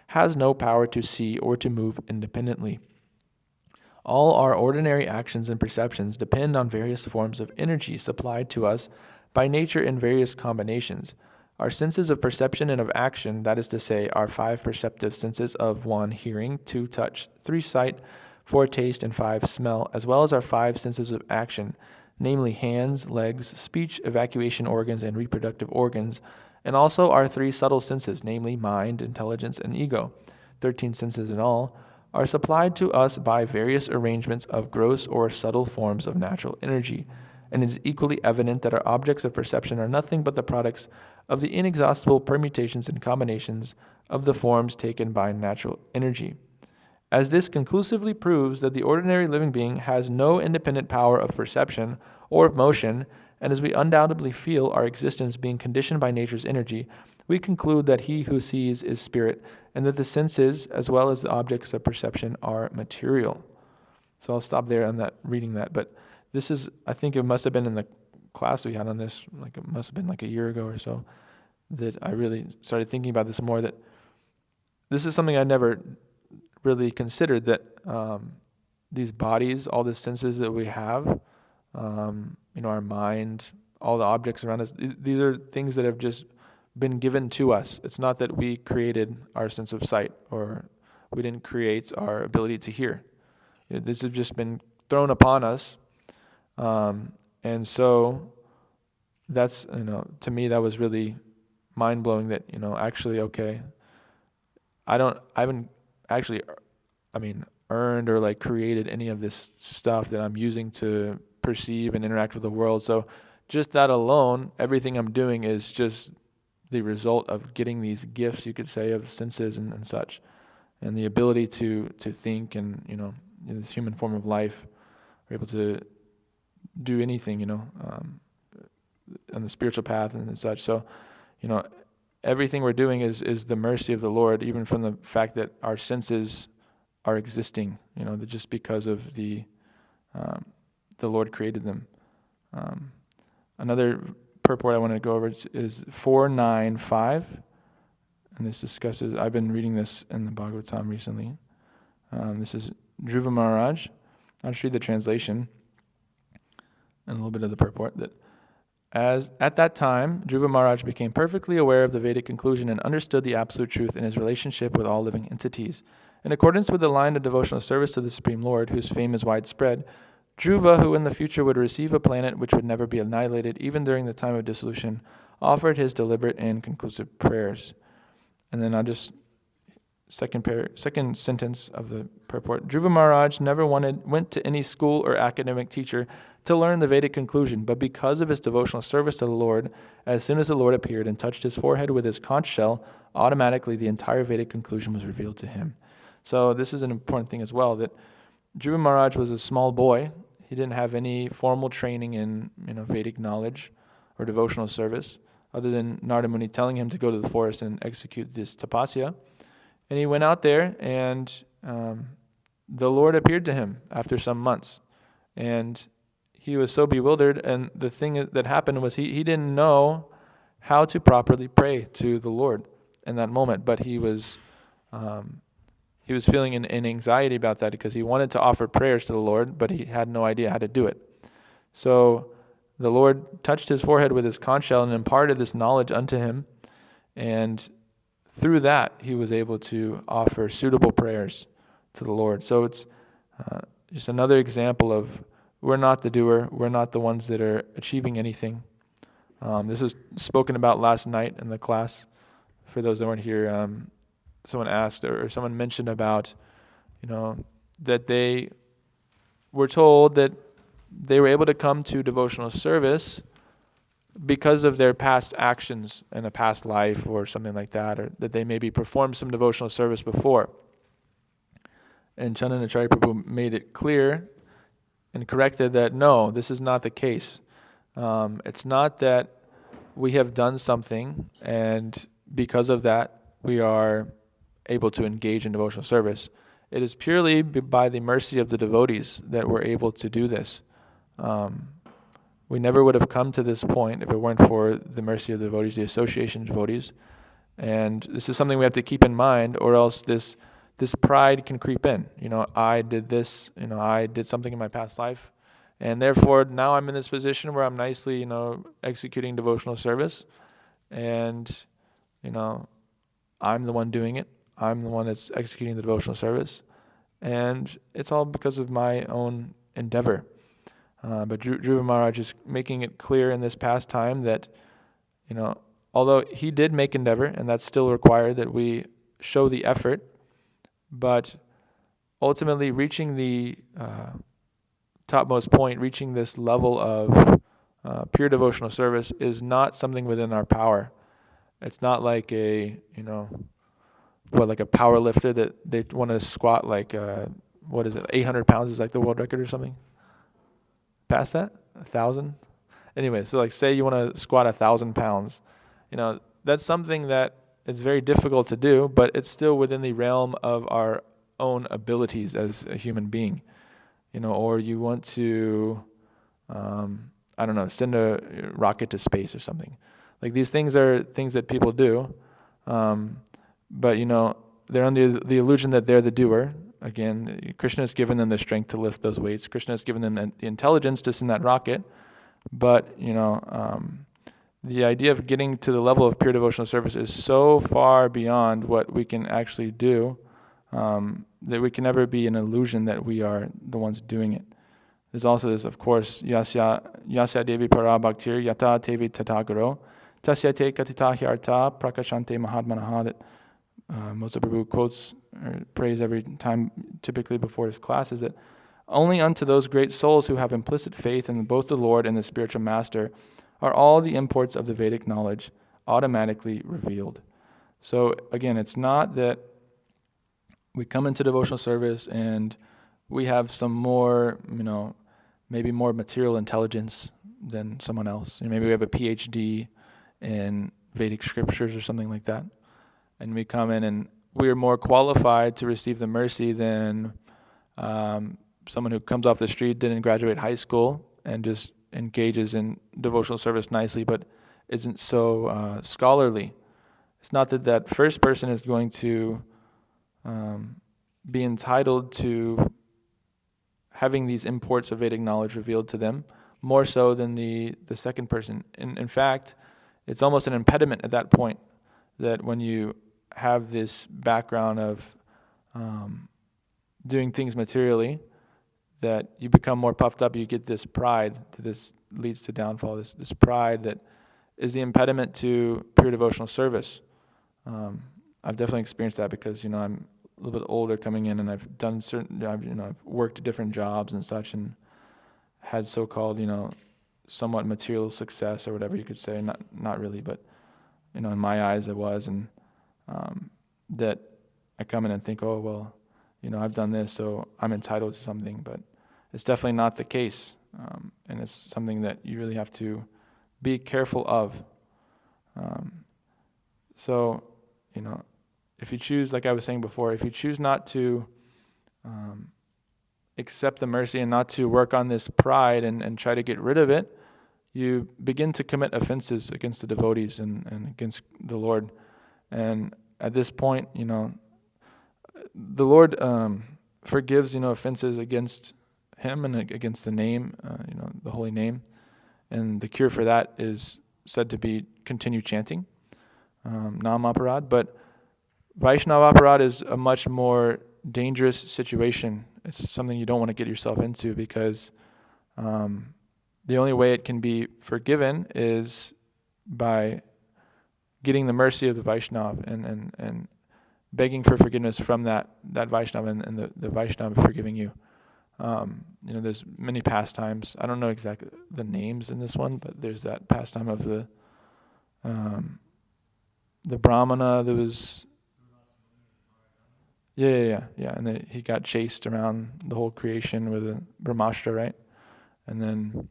has no power to see or to move independently. All our ordinary actions and perceptions depend on various forms of energy supplied to us by nature in various combinations. Our senses of perception and of action, that is to say, our 5 perceptive senses of 1, hearing, 2, touch, 3, sight, 4, taste, and 5, smell, as well as our 5 senses of action, namely hands, legs, speech, evacuation organs, and reproductive organs, And also our 3 subtle senses, namely mind, intelligence, and ego, 13 senses in all, are supplied to us by various arrangements of gross or subtle forms of natural energy. And it is equally evident that our objects of perception are nothing but the products of the inexhaustible permutations and combinations of the forms taken by natural energy. As this conclusively proves that the ordinary living being has no independent power of perception or of motion, and as we undoubtedly feel our existence being conditioned by nature's energy, we conclude that he who sees is spirit, and that the senses, as well as the objects of perception, are material. So I'll stop there on that, reading that. But this is, I think it must have been in the class we had on this, like it must have been like a year ago or so, that I really started thinking about this more, that this is something I never really considered, that these bodies, all the senses that we have, our mind, all the objects around us, these are things that have just been given to us. It's not that we created our sense of sight, or we didn't create our ability to hear. This has just been thrown upon us. And so that's, to me, that was really mind-blowing that, actually, okay, I haven't actually, earned or created any of this stuff that I'm using to perceive and interact with the world. So just that alone, everything I'm doing is just the result of getting these gifts, you could say, of senses and such, and the ability to think, and in this human form of life, we're able to do anything, on the spiritual path and such. So, everything we're doing is the mercy of the Lord, even from the fact that our senses are existing, just because of the Lord created them. Another purport I want to go over is 495, and this discusses, I've been reading this in the Bhagavatam recently. This is Dhruva Maharaj. I'll just read the translation and a little bit of the purport. That as at that time, Dhruva Maharaj became perfectly aware of the Vedic conclusion and understood the absolute truth in his relationship with all living entities. In accordance with the line of devotional service to the Supreme Lord, whose fame is widespread, Dhruva, who in the future would receive a planet which would never be annihilated even during the time of dissolution, offered his deliberate and conclusive prayers. And then I'll just, second sentence of the purport. Dhruva Maharaj never went to any school or academic teacher to learn the Vedic conclusion, but because of his devotional service to the Lord, as soon as the Lord appeared and touched his forehead with his conch shell, automatically the entire Vedic conclusion was revealed to him. So this is an important thing as well, that Dhruva Maharaj was a small boy. He didn't have any formal training in Vedic knowledge or devotional service, other than Narada Muni telling him to go to the forest and execute this tapasya. And he went out there, and the Lord appeared to him after some months. And he was so bewildered, and the thing that happened was he didn't know how to properly pray to the Lord in that moment, but he was feeling an anxiety about that, because he wanted to offer prayers to the Lord, but he had no idea how to do it. So the Lord touched his forehead with his conch shell and imparted this knowledge unto him, and through that he was able to offer suitable prayers to the Lord. So it's just another example of, we're not the doer, we're not the ones that are achieving anything. This was spoken about last night in the class. For those that weren't here, someone asked, or someone mentioned about, that they were told that they were able to come to devotional service because of their past actions in a past life or something like that, or that they maybe performed some devotional service before. And Chandanacharya Prabhu made it clear and corrected that no, this is not the case. It's not that we have done something and because of that we are able to engage in devotional service. It is purely by the mercy of the devotees that we're able to do this. We never would have come to this point if it weren't for the mercy of the devotees, the association of devotees. And this is something we have to keep in mind, or else this pride can creep in. I did this, I did something in my past life, and therefore now I'm in this position where I'm nicely, executing devotional service, and, I'm the one doing it. I'm the one that's executing the devotional service, and it's all because of my own endeavor. But Dhruva Maharaj is making it clear in this past time that, although he did make endeavor, and that's still required that we show the effort, but ultimately reaching the topmost point, reaching this level of pure devotional service is not something within our power. It's not like like a power lifter that they want to squat 800 pounds is like the world record or something? Past that? 1,000? Anyway, so like say you want to squat 1,000 pounds. That's something that is very difficult to do, but it's still within the realm of our own abilities as a human being. Or you want to, send a rocket to space or something. Like these things are things that people do, but they're under the illusion that they're the doer. Again, Krishna has given them the strength to lift those weights. Krishna has given them the intelligence to send that rocket, but the idea of getting to the level of pure devotional service is so far beyond what we can actually do that we can never be an illusion that we are the ones doing it. There's also this, of course, Yasya Devi Para Bhaktir Yata Tevi Tatagaro Tasya Te Katita Hyarta Prakashante Mahatmanaha, that Mosa Prabhu quotes or prays every time, typically before his classes, that only unto those great souls who have implicit faith in both the Lord and the spiritual master are all the imports of the Vedic knowledge automatically revealed. So again, it's not that we come into devotional service and we have some more, maybe more material intelligence than someone else. Maybe we have a PhD in Vedic scriptures or something like that. And we come in and we are more qualified to receive the mercy than someone who comes off the street, didn't graduate high school, and just engages in devotional service nicely, but isn't so scholarly. It's not that first person is going to be entitled to having these imports of Vedic knowledge revealed to them, more so than the second person. In fact, it's almost an impediment at that point, that when you have this background of doing things materially, that you become more puffed up, you get this pride, this leads to downfall, this pride that is the impediment to pure devotional service. I've definitely experienced that because, I'm a little bit older coming in, and I've done I've worked different jobs and such, and had so-called, somewhat material success or whatever you could say. Not really, but, in my eyes it was, and that I come in and think, oh, well, I've done this, so I'm entitled to something, but it's definitely not the case, and it's something that you really have to be careful of. So, if you choose, like I was saying before, if you choose not to accept the mercy and not to work on this pride and try to get rid of it, you begin to commit offenses against the devotees and against the Lord. And at this point, the Lord forgives, offenses against Him and against the name, the holy name. And the cure for that is said to be continue chanting, Nam Aparad. But Vaishnava Aparad is a much more dangerous situation. It's something you don't want to get yourself into, because the only way it can be forgiven is by getting the mercy of the Vaishnava and begging for forgiveness from that Vaishnava and the Vaishnava forgiving you. There's many pastimes. I don't know exactly the names in this one, but there's that pastime of the Brahmana that was... Yeah. And then he got chased around the whole creation with a Brahmastra, right? And then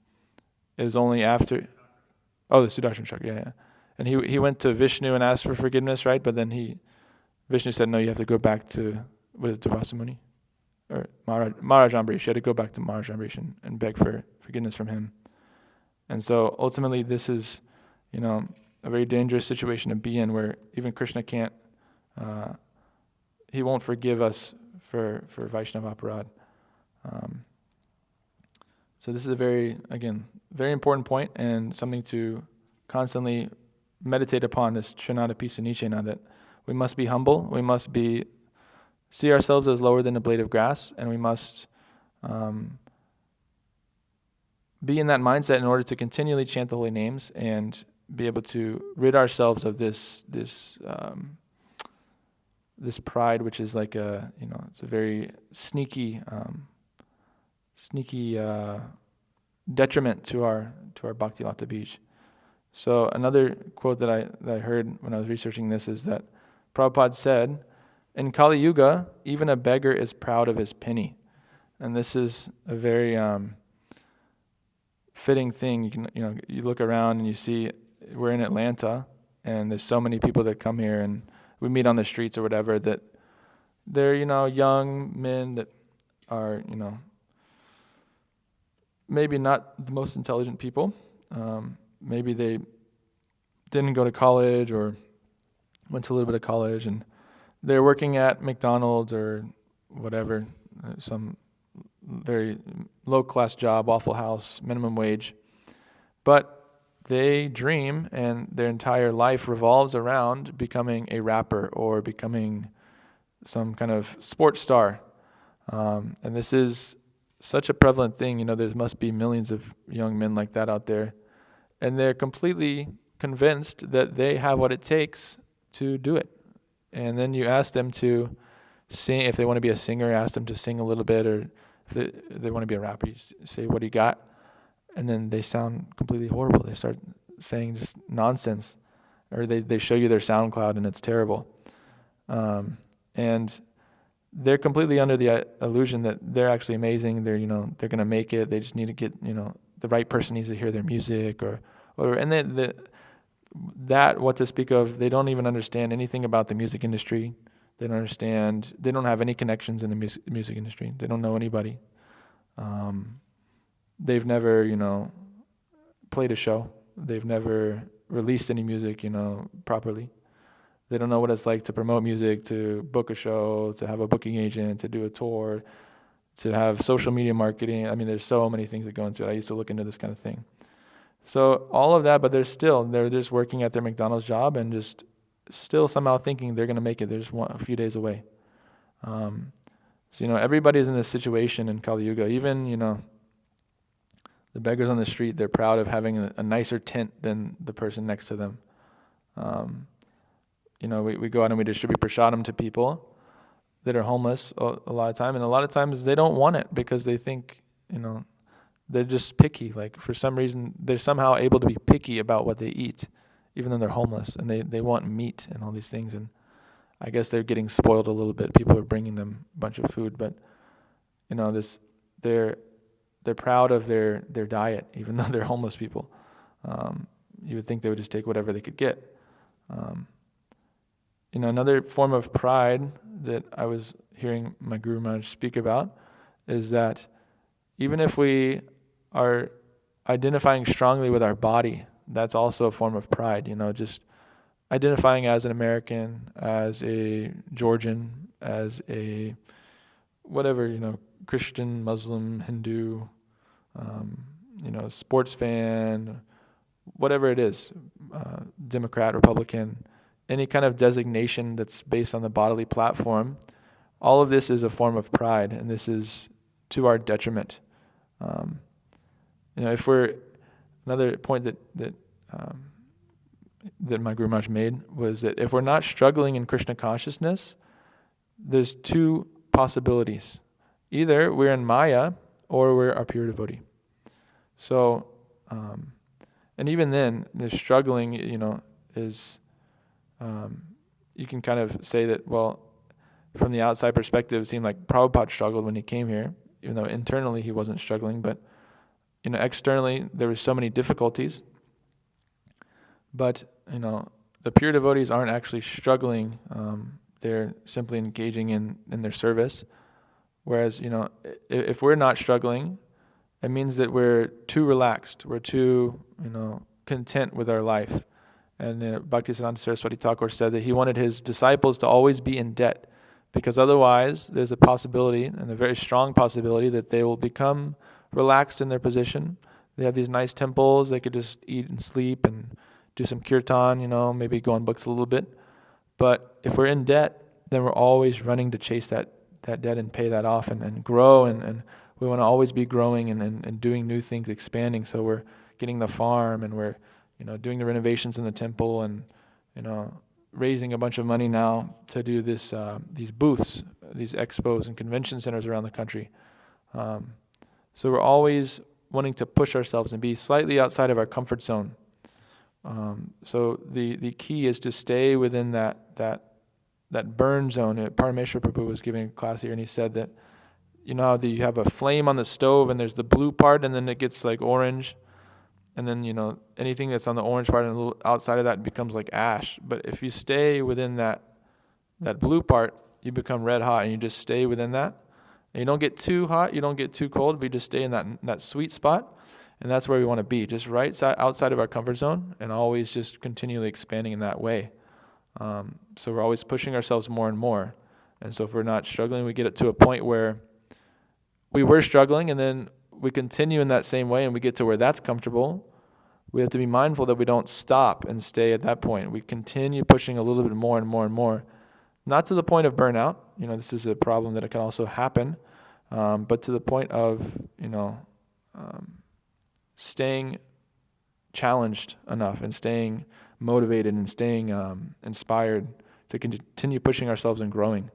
it was only after... Oh, the Sudarshan Chakra, yeah. And he went to Vishnu and asked for forgiveness, right? But then Vishnu said, no, you have to go back to, what is it, Durvasa Muni? Or Maharaj Ambrish. You had to go back to Maharaj Ambrish and beg for forgiveness from him. And so ultimately this is, a very dangerous situation to be in, where even Krishna can't, he won't forgive us for Vaishnava Aparad. So this is a very important point, and something to constantly meditate upon, this Shanada Pisa Nichena, that we must be humble, we must see ourselves as lower than a blade of grass, and we must be in that mindset in order to continually chant the holy names and be able to rid ourselves of this pride, which is like it's a very sneaky detriment to our Bhakti Lata Bij. So another quote that I heard when I was researching this is that Prabhupada said, "In Kali Yuga, even a beggar is proud of his penny," and this is a very fitting thing. You look around and you see we're in Atlanta, and there's so many people that come here, and we meet on the streets or whatever, that they're young men that are maybe not the most intelligent people. Maybe they didn't go to college or went to a little bit of college, and they're working at McDonald's or whatever, some very low-class job, Waffle House, minimum wage. But they dream, and their entire life revolves around becoming a rapper or becoming some kind of sports star. And this is such a prevalent thing. There must be millions of young men like that out there. And they're completely convinced that they have what it takes to do it. And then you ask them to sing. If they want to be a singer, ask them to sing a little bit. Or if they want to be a rapper, you say, "What do you got?" And then they sound completely horrible. They start saying just nonsense. Or they show you their SoundCloud, and it's terrible. And they're completely under the illusion that they're actually amazing. They're they're going to make it. They just need to get the right person needs to hear their music or whatever. And what to speak of, they don't even understand anything about the music industry. They don't understand. They don't have any connections in the music industry. They don't know anybody. They've never played a show. They've never released any music properly. They don't know what it's like to promote music, to book a show, to have a booking agent, to do a tour, to have social media marketing. I mean, there's so many things that go into it. I used to look into this kind of thing. So all of that, but they're just working at their McDonald's job and just still somehow thinking they're going to make it. They're just a few days away. So everybody's in this situation in Kali Yuga. Even the beggars on the street, they're proud of having a nicer tent than the person next to them. We go out and we distribute prasadam to people that are homeless a lot of time, and a lot of times they don't want it because they think, they're just picky. Like for some reason, they're somehow able to be picky about what they eat, even though they're homeless, and they want meat and all these things. And I guess they're getting spoiled a little bit. People are bringing them a bunch of food, but they're proud of their diet, even though they're homeless people. You would think they would just take whatever they could get. Another form of pride that I was hearing my Guru Maharaj speak about is that even if we are identifying strongly with our body, that's also a form of pride. Just identifying as an American, as a Georgian, as a whatever, Christian, Muslim, Hindu, sports fan, whatever it is, Democrat, Republican, any kind of designation that's based on the bodily platform, all of this is a form of pride, and this is to our detriment. If we're, another point that my Guru Maharaj made was that if we're not struggling in Krishna consciousness, there's two possibilities. Either we're in Maya or we're a pure devotee. So, and even then, the struggling, is, you can kind of say that, well, from the outside perspective, it seemed like Prabhupada struggled when he came here, even though internally he wasn't struggling. But, externally, there were so many difficulties. But, the pure devotees aren't actually struggling. They're simply engaging in their service. Whereas, if we're not struggling, it means that we're too relaxed. We're too, content with our life. And Bhaktisiddhanta Saraswati Thakur said that he wanted his disciples to always be in debt, because otherwise there's a possibility, and a very strong possibility, that they will become relaxed in their position. They have these nice temples, they could just eat and sleep and do some kirtan, maybe go on books a little bit. But if we're in debt, then we're always running to chase that debt and pay that off and grow, and we want to always be growing and doing new things, expanding. So we're getting the farm, and we're doing the renovations in the temple and, raising a bunch of money now to do these booths, these expos and convention centers around the country. So we're always wanting to push ourselves and be slightly outside of our comfort zone. So the key is to stay within that burn zone. Parameshwar Prabhu was giving a class here, and he said that, how you have a flame on the stove, and there's the blue part, and then it gets like orange, and then anything that's on the orange part and a little outside of that becomes like ash. But if you stay within that blue part, you become red hot, and you just stay within that. And you don't get too hot, you don't get too cold, but you just stay in that sweet spot, and that's where we want to be, just right outside of our comfort zone, and always just continually expanding in that way. So we're always pushing ourselves more and more. And so if we're not struggling, we get it to a point where we were struggling, and then we continue in that same way, and we get to where that's comfortable. We have to be mindful that we don't stop and stay at that point. We continue pushing a little bit more and more and more. Not to the point of burnout. This is a problem that it can also happen. But to the point of, staying challenged enough and staying motivated and staying inspired to continue pushing ourselves and growing.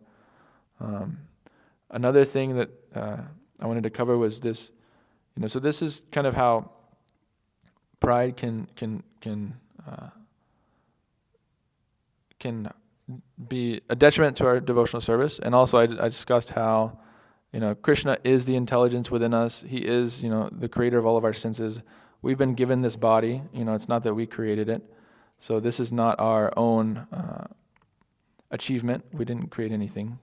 Another thing that I wanted to cover was this. So this is kind of how pride can be a detriment to our devotional service. And also I discussed how, Krishna is the intelligence within us. He is, the creator of all of our senses. We've been given this body. It's not that we created it. So this is not our own achievement. We didn't create anything.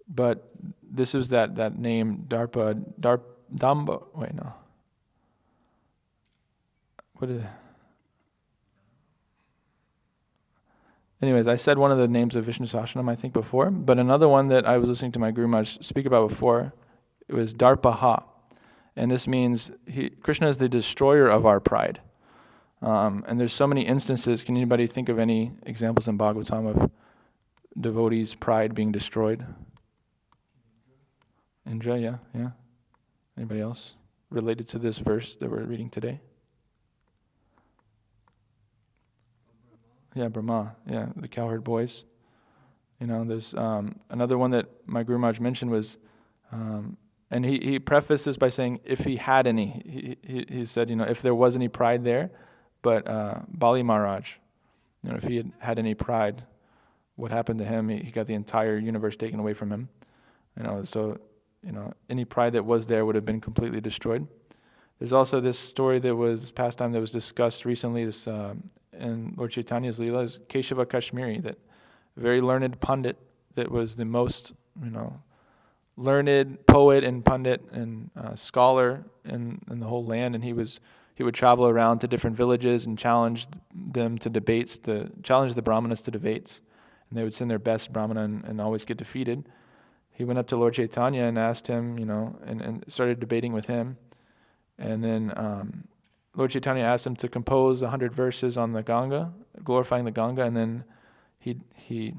But this is that name, Dambo. Wait, no. What is it? Anyways, I said one of the names of Vishnu Sahasranam, I think, before, but another one that I was listening to my Guru Maharaj speak about before, it was Darpaha. And this means Krishna is the destroyer of our pride. And there's so many instances. Can anybody think of any examples in Bhagavatam of devotees' pride being destroyed? Indra, yeah. Anybody else related to this verse that we're reading today? Yeah, Brahma. Yeah, the cowherd boys. There's another one that my Guru Maharaj mentioned was, and he prefaced this by saying, if he had any, he said, if there was any pride there, but Bali Maharaj, if he had any pride, what happened to him? He got the entire universe taken away from him. So any pride that was there would have been completely destroyed. There's also this story that was pastime that was discussed recently. This in Lord Chaitanya's Leela is Keshava Kashmiri, that very learned Pandit that was the most learned poet and Pandit and scholar in the whole land, and he would travel around to different villages and challenge them to debates, to challenge the Brahmanas to debates, and they would send their best Brahmana and always get defeated. He went up to Lord Chaitanya and asked him, and started debating with him. And then Lord Chaitanya asked him to compose 100 verses on the Ganga, glorifying the Ganga, and then he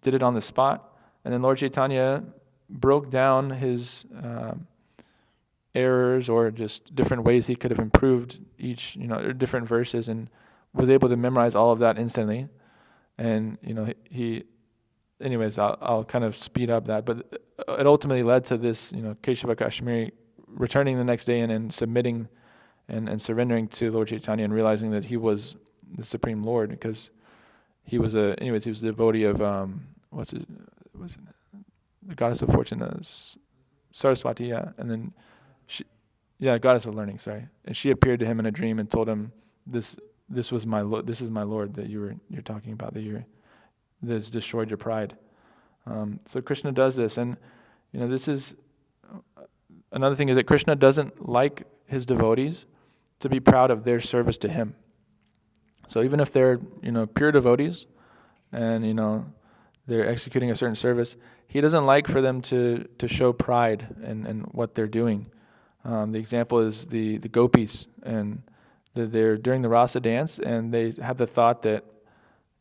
did it on the spot. And then Lord Chaitanya broke down his errors or just different ways he could have improved each, different verses, and was able to memorize all of that instantly. And, anyways, I'll kind of speed up that, but it ultimately led to this, Keshava Kashmiri returning the next day and submitting and surrendering to Lord Chaitanya and realizing that he was the Supreme Lord, because he was he was a devotee of, the goddess of fortune, Saraswati, yeah, and then goddess of learning, sorry. And she appeared to him in a dream and told him, this is my Lord that you're talking about, that's destroyed your pride. So Krishna does this, and this is another thing, is that Krishna doesn't like his devotees to be proud of their service to him. So even if they're pure devotees and they're executing a certain service, he doesn't like for them to show pride in what they're doing. The example is the gopis, and they're during the rasa dance, and they have the thought that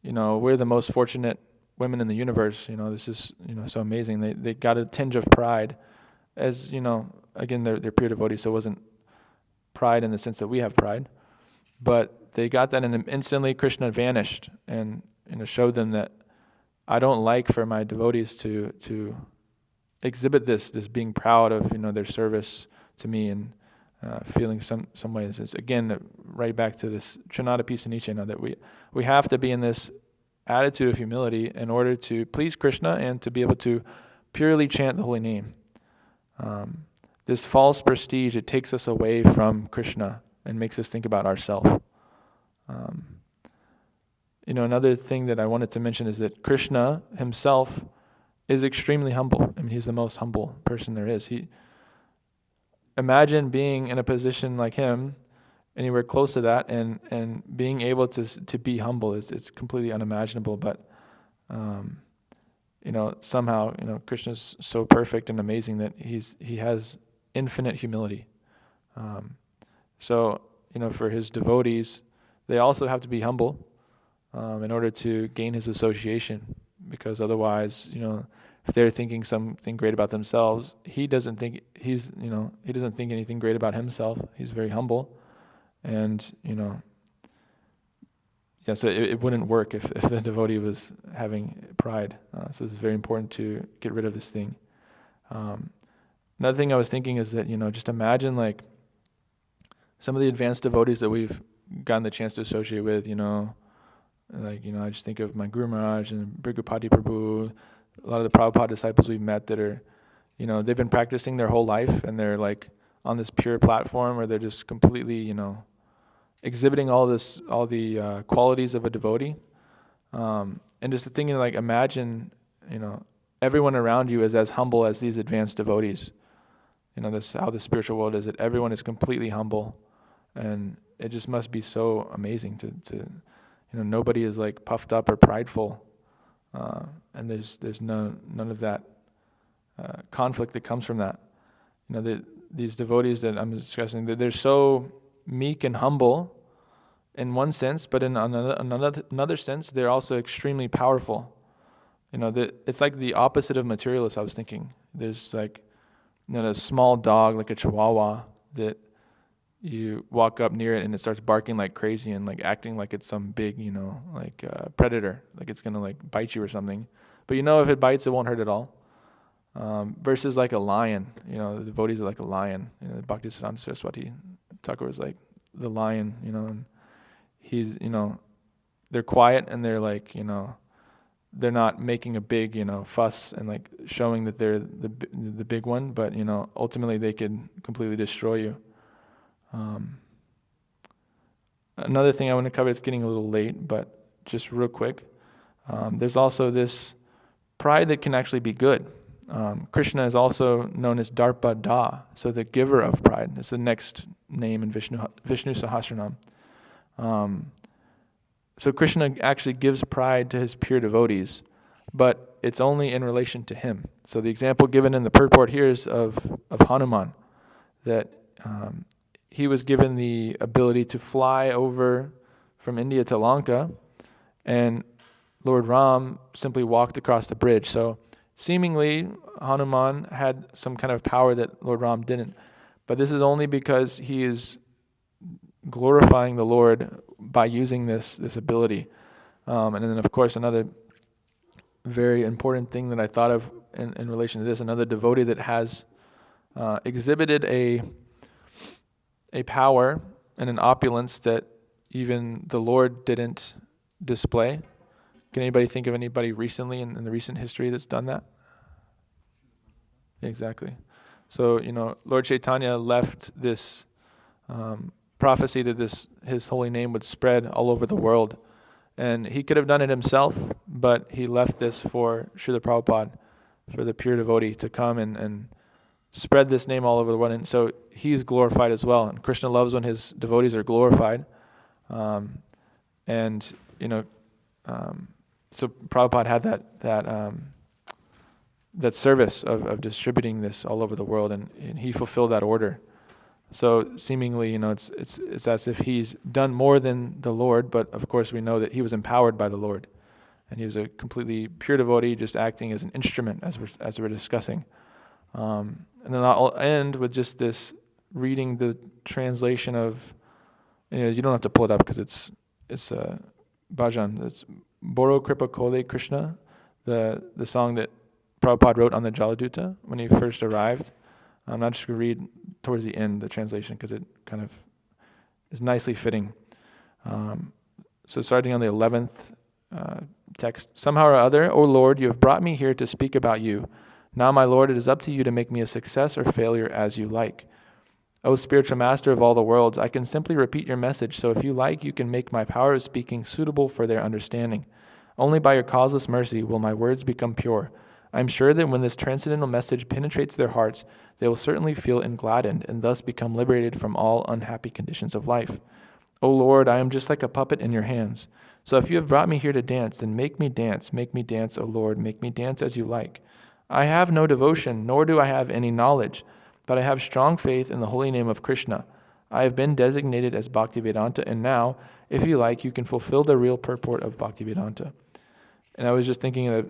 we're the most fortunate women in the universe. This is so amazing. They got a tinge of pride, as again they're pure devotees, so it wasn't pride in the sense that we have pride. But they got that, and instantly Krishna vanished and showed them that I don't like for my devotees to exhibit this being proud of their service to me and feeling some ways. It's again right back to this Trinadapi Nichena, that we have to be in this attitude of humility in order to please Krishna and to be able to purely chant the holy name. This false prestige, it takes us away from Krishna and makes us think about ourselves. Another thing that I wanted to mention is that Krishna himself is extremely humble. I mean, he's the most humble person there is. Imagine being in a position like him, anywhere close to that, and being able to be humble. It's completely unimaginable. But somehow Krishna's so perfect and amazing that he has infinite humility. So for his devotees, they also have to be humble in order to gain his association, because otherwise, if they're thinking something great about themselves, he doesn't think anything great about himself. He's very humble, and so it wouldn't work if the devotee was having pride. So it's very important to get rid of this thing. Another thing I was thinking is that just imagine like some of the advanced devotees that we've gotten the chance to associate with. I just think of my Guru Maharaj and Brigupati Prabhu, a lot of the Prabhupada disciples we've met that are, they've been practicing their whole life, and they're like on this pure platform where they're just completely, exhibiting all the qualities of a devotee. And just thinking like, imagine, everyone around you is as humble as these advanced devotees. This is how the spiritual world is, that everyone is completely humble, and it just must be so amazing to nobody is like puffed up or prideful, and there's none of that conflict that comes from that. These devotees that I'm discussing, they're so meek and humble in one sense, but in another sense, they're also extremely powerful. It's like the opposite of materialists. I was thinking, there's like a small dog, like a chihuahua, that you walk up near it and it starts barking like crazy and like acting like it's some big, predator, like it's gonna like bite you or something. But if it bites, it won't hurt at all. Versus like a lion, the devotees are like a lion. Bhaktisiddhanta Saraswati Thakur was like the lion, and he's, they're quiet and they're like, they're not making a big, fuss and like showing that they're the big one, but ultimately they could completely destroy you. Another thing I want to cover, it's getting a little late, but just real quick, there's also this pride that can actually be good. Krishna is also known as Darpa Da, so the giver of pride. It's the next name in Vishnu Sahasranam. So Krishna actually gives pride to his pure devotees, but it's only in relation to him. So the example given in the purport here is of Hanuman, that he was given the ability to fly over from India to Lanka, and Lord Ram simply walked across the bridge. So seemingly Hanuman had some kind of power that Lord Ram didn't. But this is only because he is glorifying the Lord by using this ability. And then, of course, another very important thing that I thought of in relation to this, another devotee that has exhibited a power and an opulence that even the Lord didn't display. Can anybody think of anybody recently in the recent history that's done that? Exactly. So, Lord Chaitanya left this prophecy that his holy name would spread all over the world. And he could have done it himself, but he left this for Srila Prabhupada, for the pure devotee to come and spread this name all over the world. And so he's glorified as well. And Krishna loves when his devotees are glorified. So Prabhupada had that service of distributing this all over the world, and he fulfilled that order. So seemingly, it's as if he's done more than the Lord, but of course we know that he was empowered by the Lord, and he was a completely pure devotee, just acting as an instrument, as we're discussing. And then I'll end with just this, reading the translation of you don't have to pull it up because it's bhajan. It's Boro Kripa Kole Krishna, the song that Prabhupada wrote on the Jaladuta when he first arrived. I'm not just going to read towards the end the translation because it kind of is nicely fitting. So starting on the 11th text. Somehow or other, O Lord, you have brought me here to speak about you. Now, my Lord, it is up to you to make me a success or failure as you like. O spiritual master of all the worlds, I can simply repeat your message, so if you like, you can make my power of speaking suitable for their understanding. Only by your causeless mercy will my words become pure. I am sure that when this transcendental message penetrates their hearts, they will certainly feel engladdened and thus become liberated from all unhappy conditions of life. O Lord, I am just like a puppet in your hands. So if you have brought me here to dance, then make me dance, O Lord, make me dance as you like. I have no devotion, nor do I have any knowledge, but I have strong faith in the holy name of Krishna. I have been designated as Bhaktivedanta, and now, if you like, you can fulfill the real purport of Bhaktivedanta. And I was just thinking that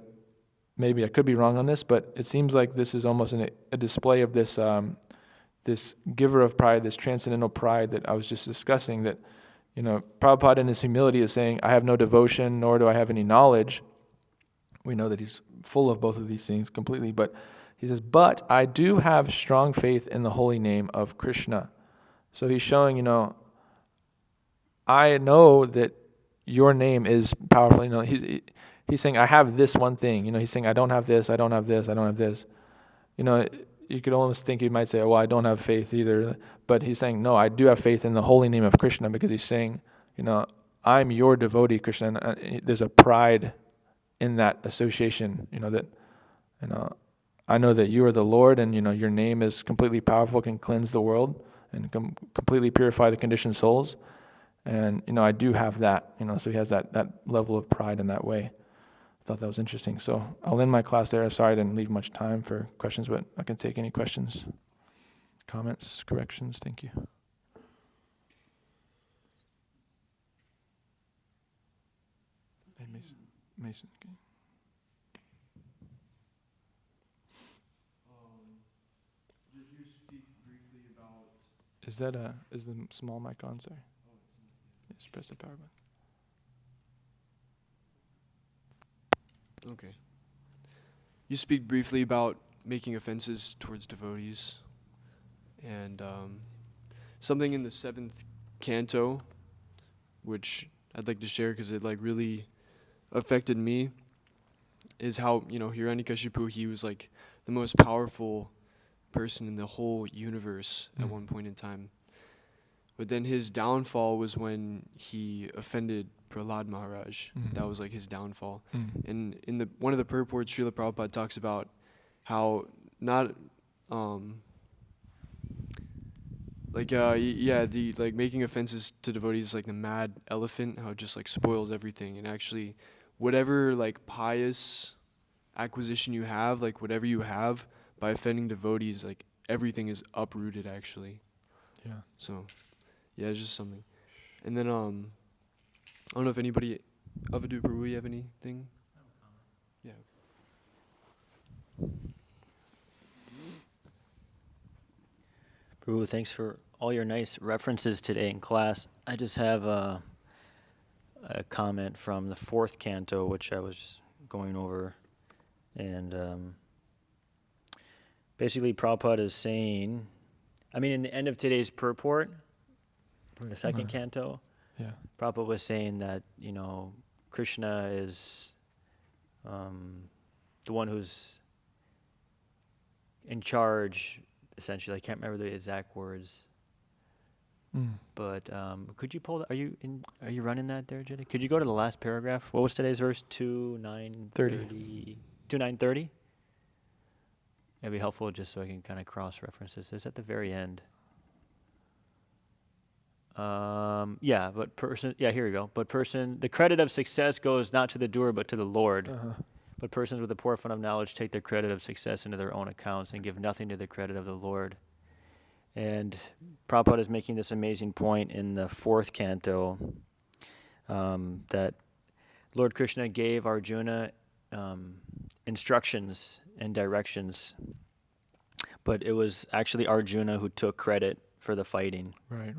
maybe I could be wrong on this, but it seems like this is almost a display of this this giver of pride, this transcendental pride that I was just discussing, that, Prabhupada in his humility is saying, I have no devotion, nor do I have any knowledge. We know that he's full of both of these things completely, but he says, but I do have strong faith in the holy name of Krishna. So he's showing, I know that your name is powerful. He's saying, I have this one thing. He's saying, I don't have this, I don't have this, I don't have this. You could almost think he might say, well, I don't have faith either. But he's saying, no, I do have faith in the holy name of Krishna, because he's saying, I'm your devotee, Krishna. And there's a pride in that association, that, I know that you are the Lord, and, your name is completely powerful, can cleanse the world and completely purify the conditioned souls. And, I do have that, so he has that level of pride in that way. I thought that was interesting. So I'll end my class there. Sorry I didn't leave much time for questions, but I can take any questions, comments, corrections. Thank you. Hey, Mason. Okay. Did you speak briefly about... Is the small mic on, sorry? Just press the power button. Okay. You speak briefly about making offenses towards devotees, and something in the 7th canto, which I'd like to share because it really affected me, is how, Hiranyakashipu, he was the most powerful person in the whole universe at one point in time. But then his downfall was when he offended Prahlad Maharaj. That was his downfall. And in one of the purports, Srila Prabhupada talks about how not making offenses to devotees like the mad elephant, how it just spoils everything. And actually, whatever pious acquisition you have, whatever you have, by offending devotees, everything is uprooted actually. Yeah. So, yeah, it's just something. And then I don't know if anybody, Avadu Prabhu, you have anything? Yeah. Prabhu, thanks for all your nice references today in class. I just have a comment from the 4th canto, which I was going over. And basically, Prabhupada is saying, in the end of today's purport, from the 2nd canto, Yeah. Prabhupada was saying that, Krishna is the one who's in charge, essentially. I can't remember the exact words. But could you pull? Are you running that there, Jenny? Could you go to the last paragraph? What was today's verse? 2:9:30. 2:9:30. It'd be helpful just so I can kind of cross-reference this. It's at the very end. Here we go. The credit of success goes not to the doer, but to the Lord. But persons with a poor fund of knowledge take their credit of success into their own accounts and give nothing to the credit of the Lord. And Prabhupada is making this amazing point in the 4th canto, that Lord Krishna gave Arjuna instructions and directions, but it was actually Arjuna who took credit for the fighting. Right.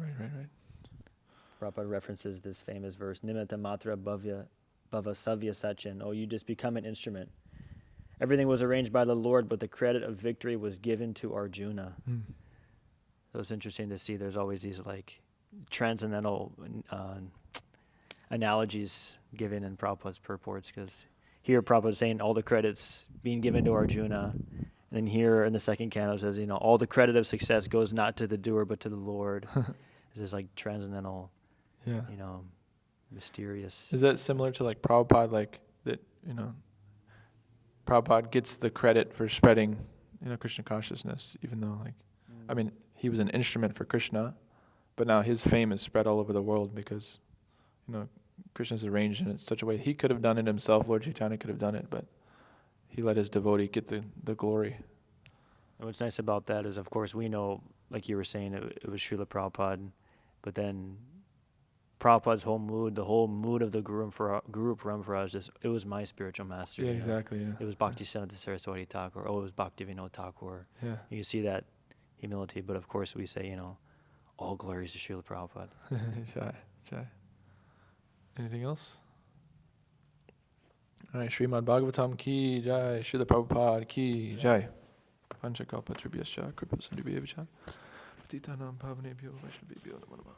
Prabhupada references this famous verse, Nimitta Matra Bhavya Savya Sachin. Oh, you just become an instrument. Everything was arranged by the Lord, but the credit of victory was given to Arjuna. So it's interesting to see there's always these like transcendental analogies given in Prabhupada's purports, because here Prabhupada is saying all the credits being given to Arjuna, and then here in the second canto it says, all the credit of success goes not to the doer but to the Lord. It's just like transcendental, Yeah. mysterious. Is that similar to like Prabhupada, like that, Prabhupada gets the credit for spreading, Krishna consciousness, even though he was an instrument for Krishna, but now his fame is spread all over the world because, Krishna's arranged in it such a way. He could have done it himself, Lord Chaitanya could have done it, but he let his devotee get the glory. And what's nice about that is, of course, we know, like you were saying, it was Srila Prabhupada, but then Prabhupada's whole mood, the whole mood of the Guru Parampara, it was my spiritual master. Yeah, exactly. Yeah. It was Bhaktisiddhanta Saraswati Thakur, it was Bhaktivinoda Thakur. Yeah. You can see that humility, but of course we say, all glories to Srila Prabhupada. Jai. Anything else? All right, Srimad Bhagavatam ki jai, Srila Prabhupada ki jai. Panchakalpatribhyascha kripa sindhubhyevacha patitanam pavanebhyo vaishnavebhyo namo namaha.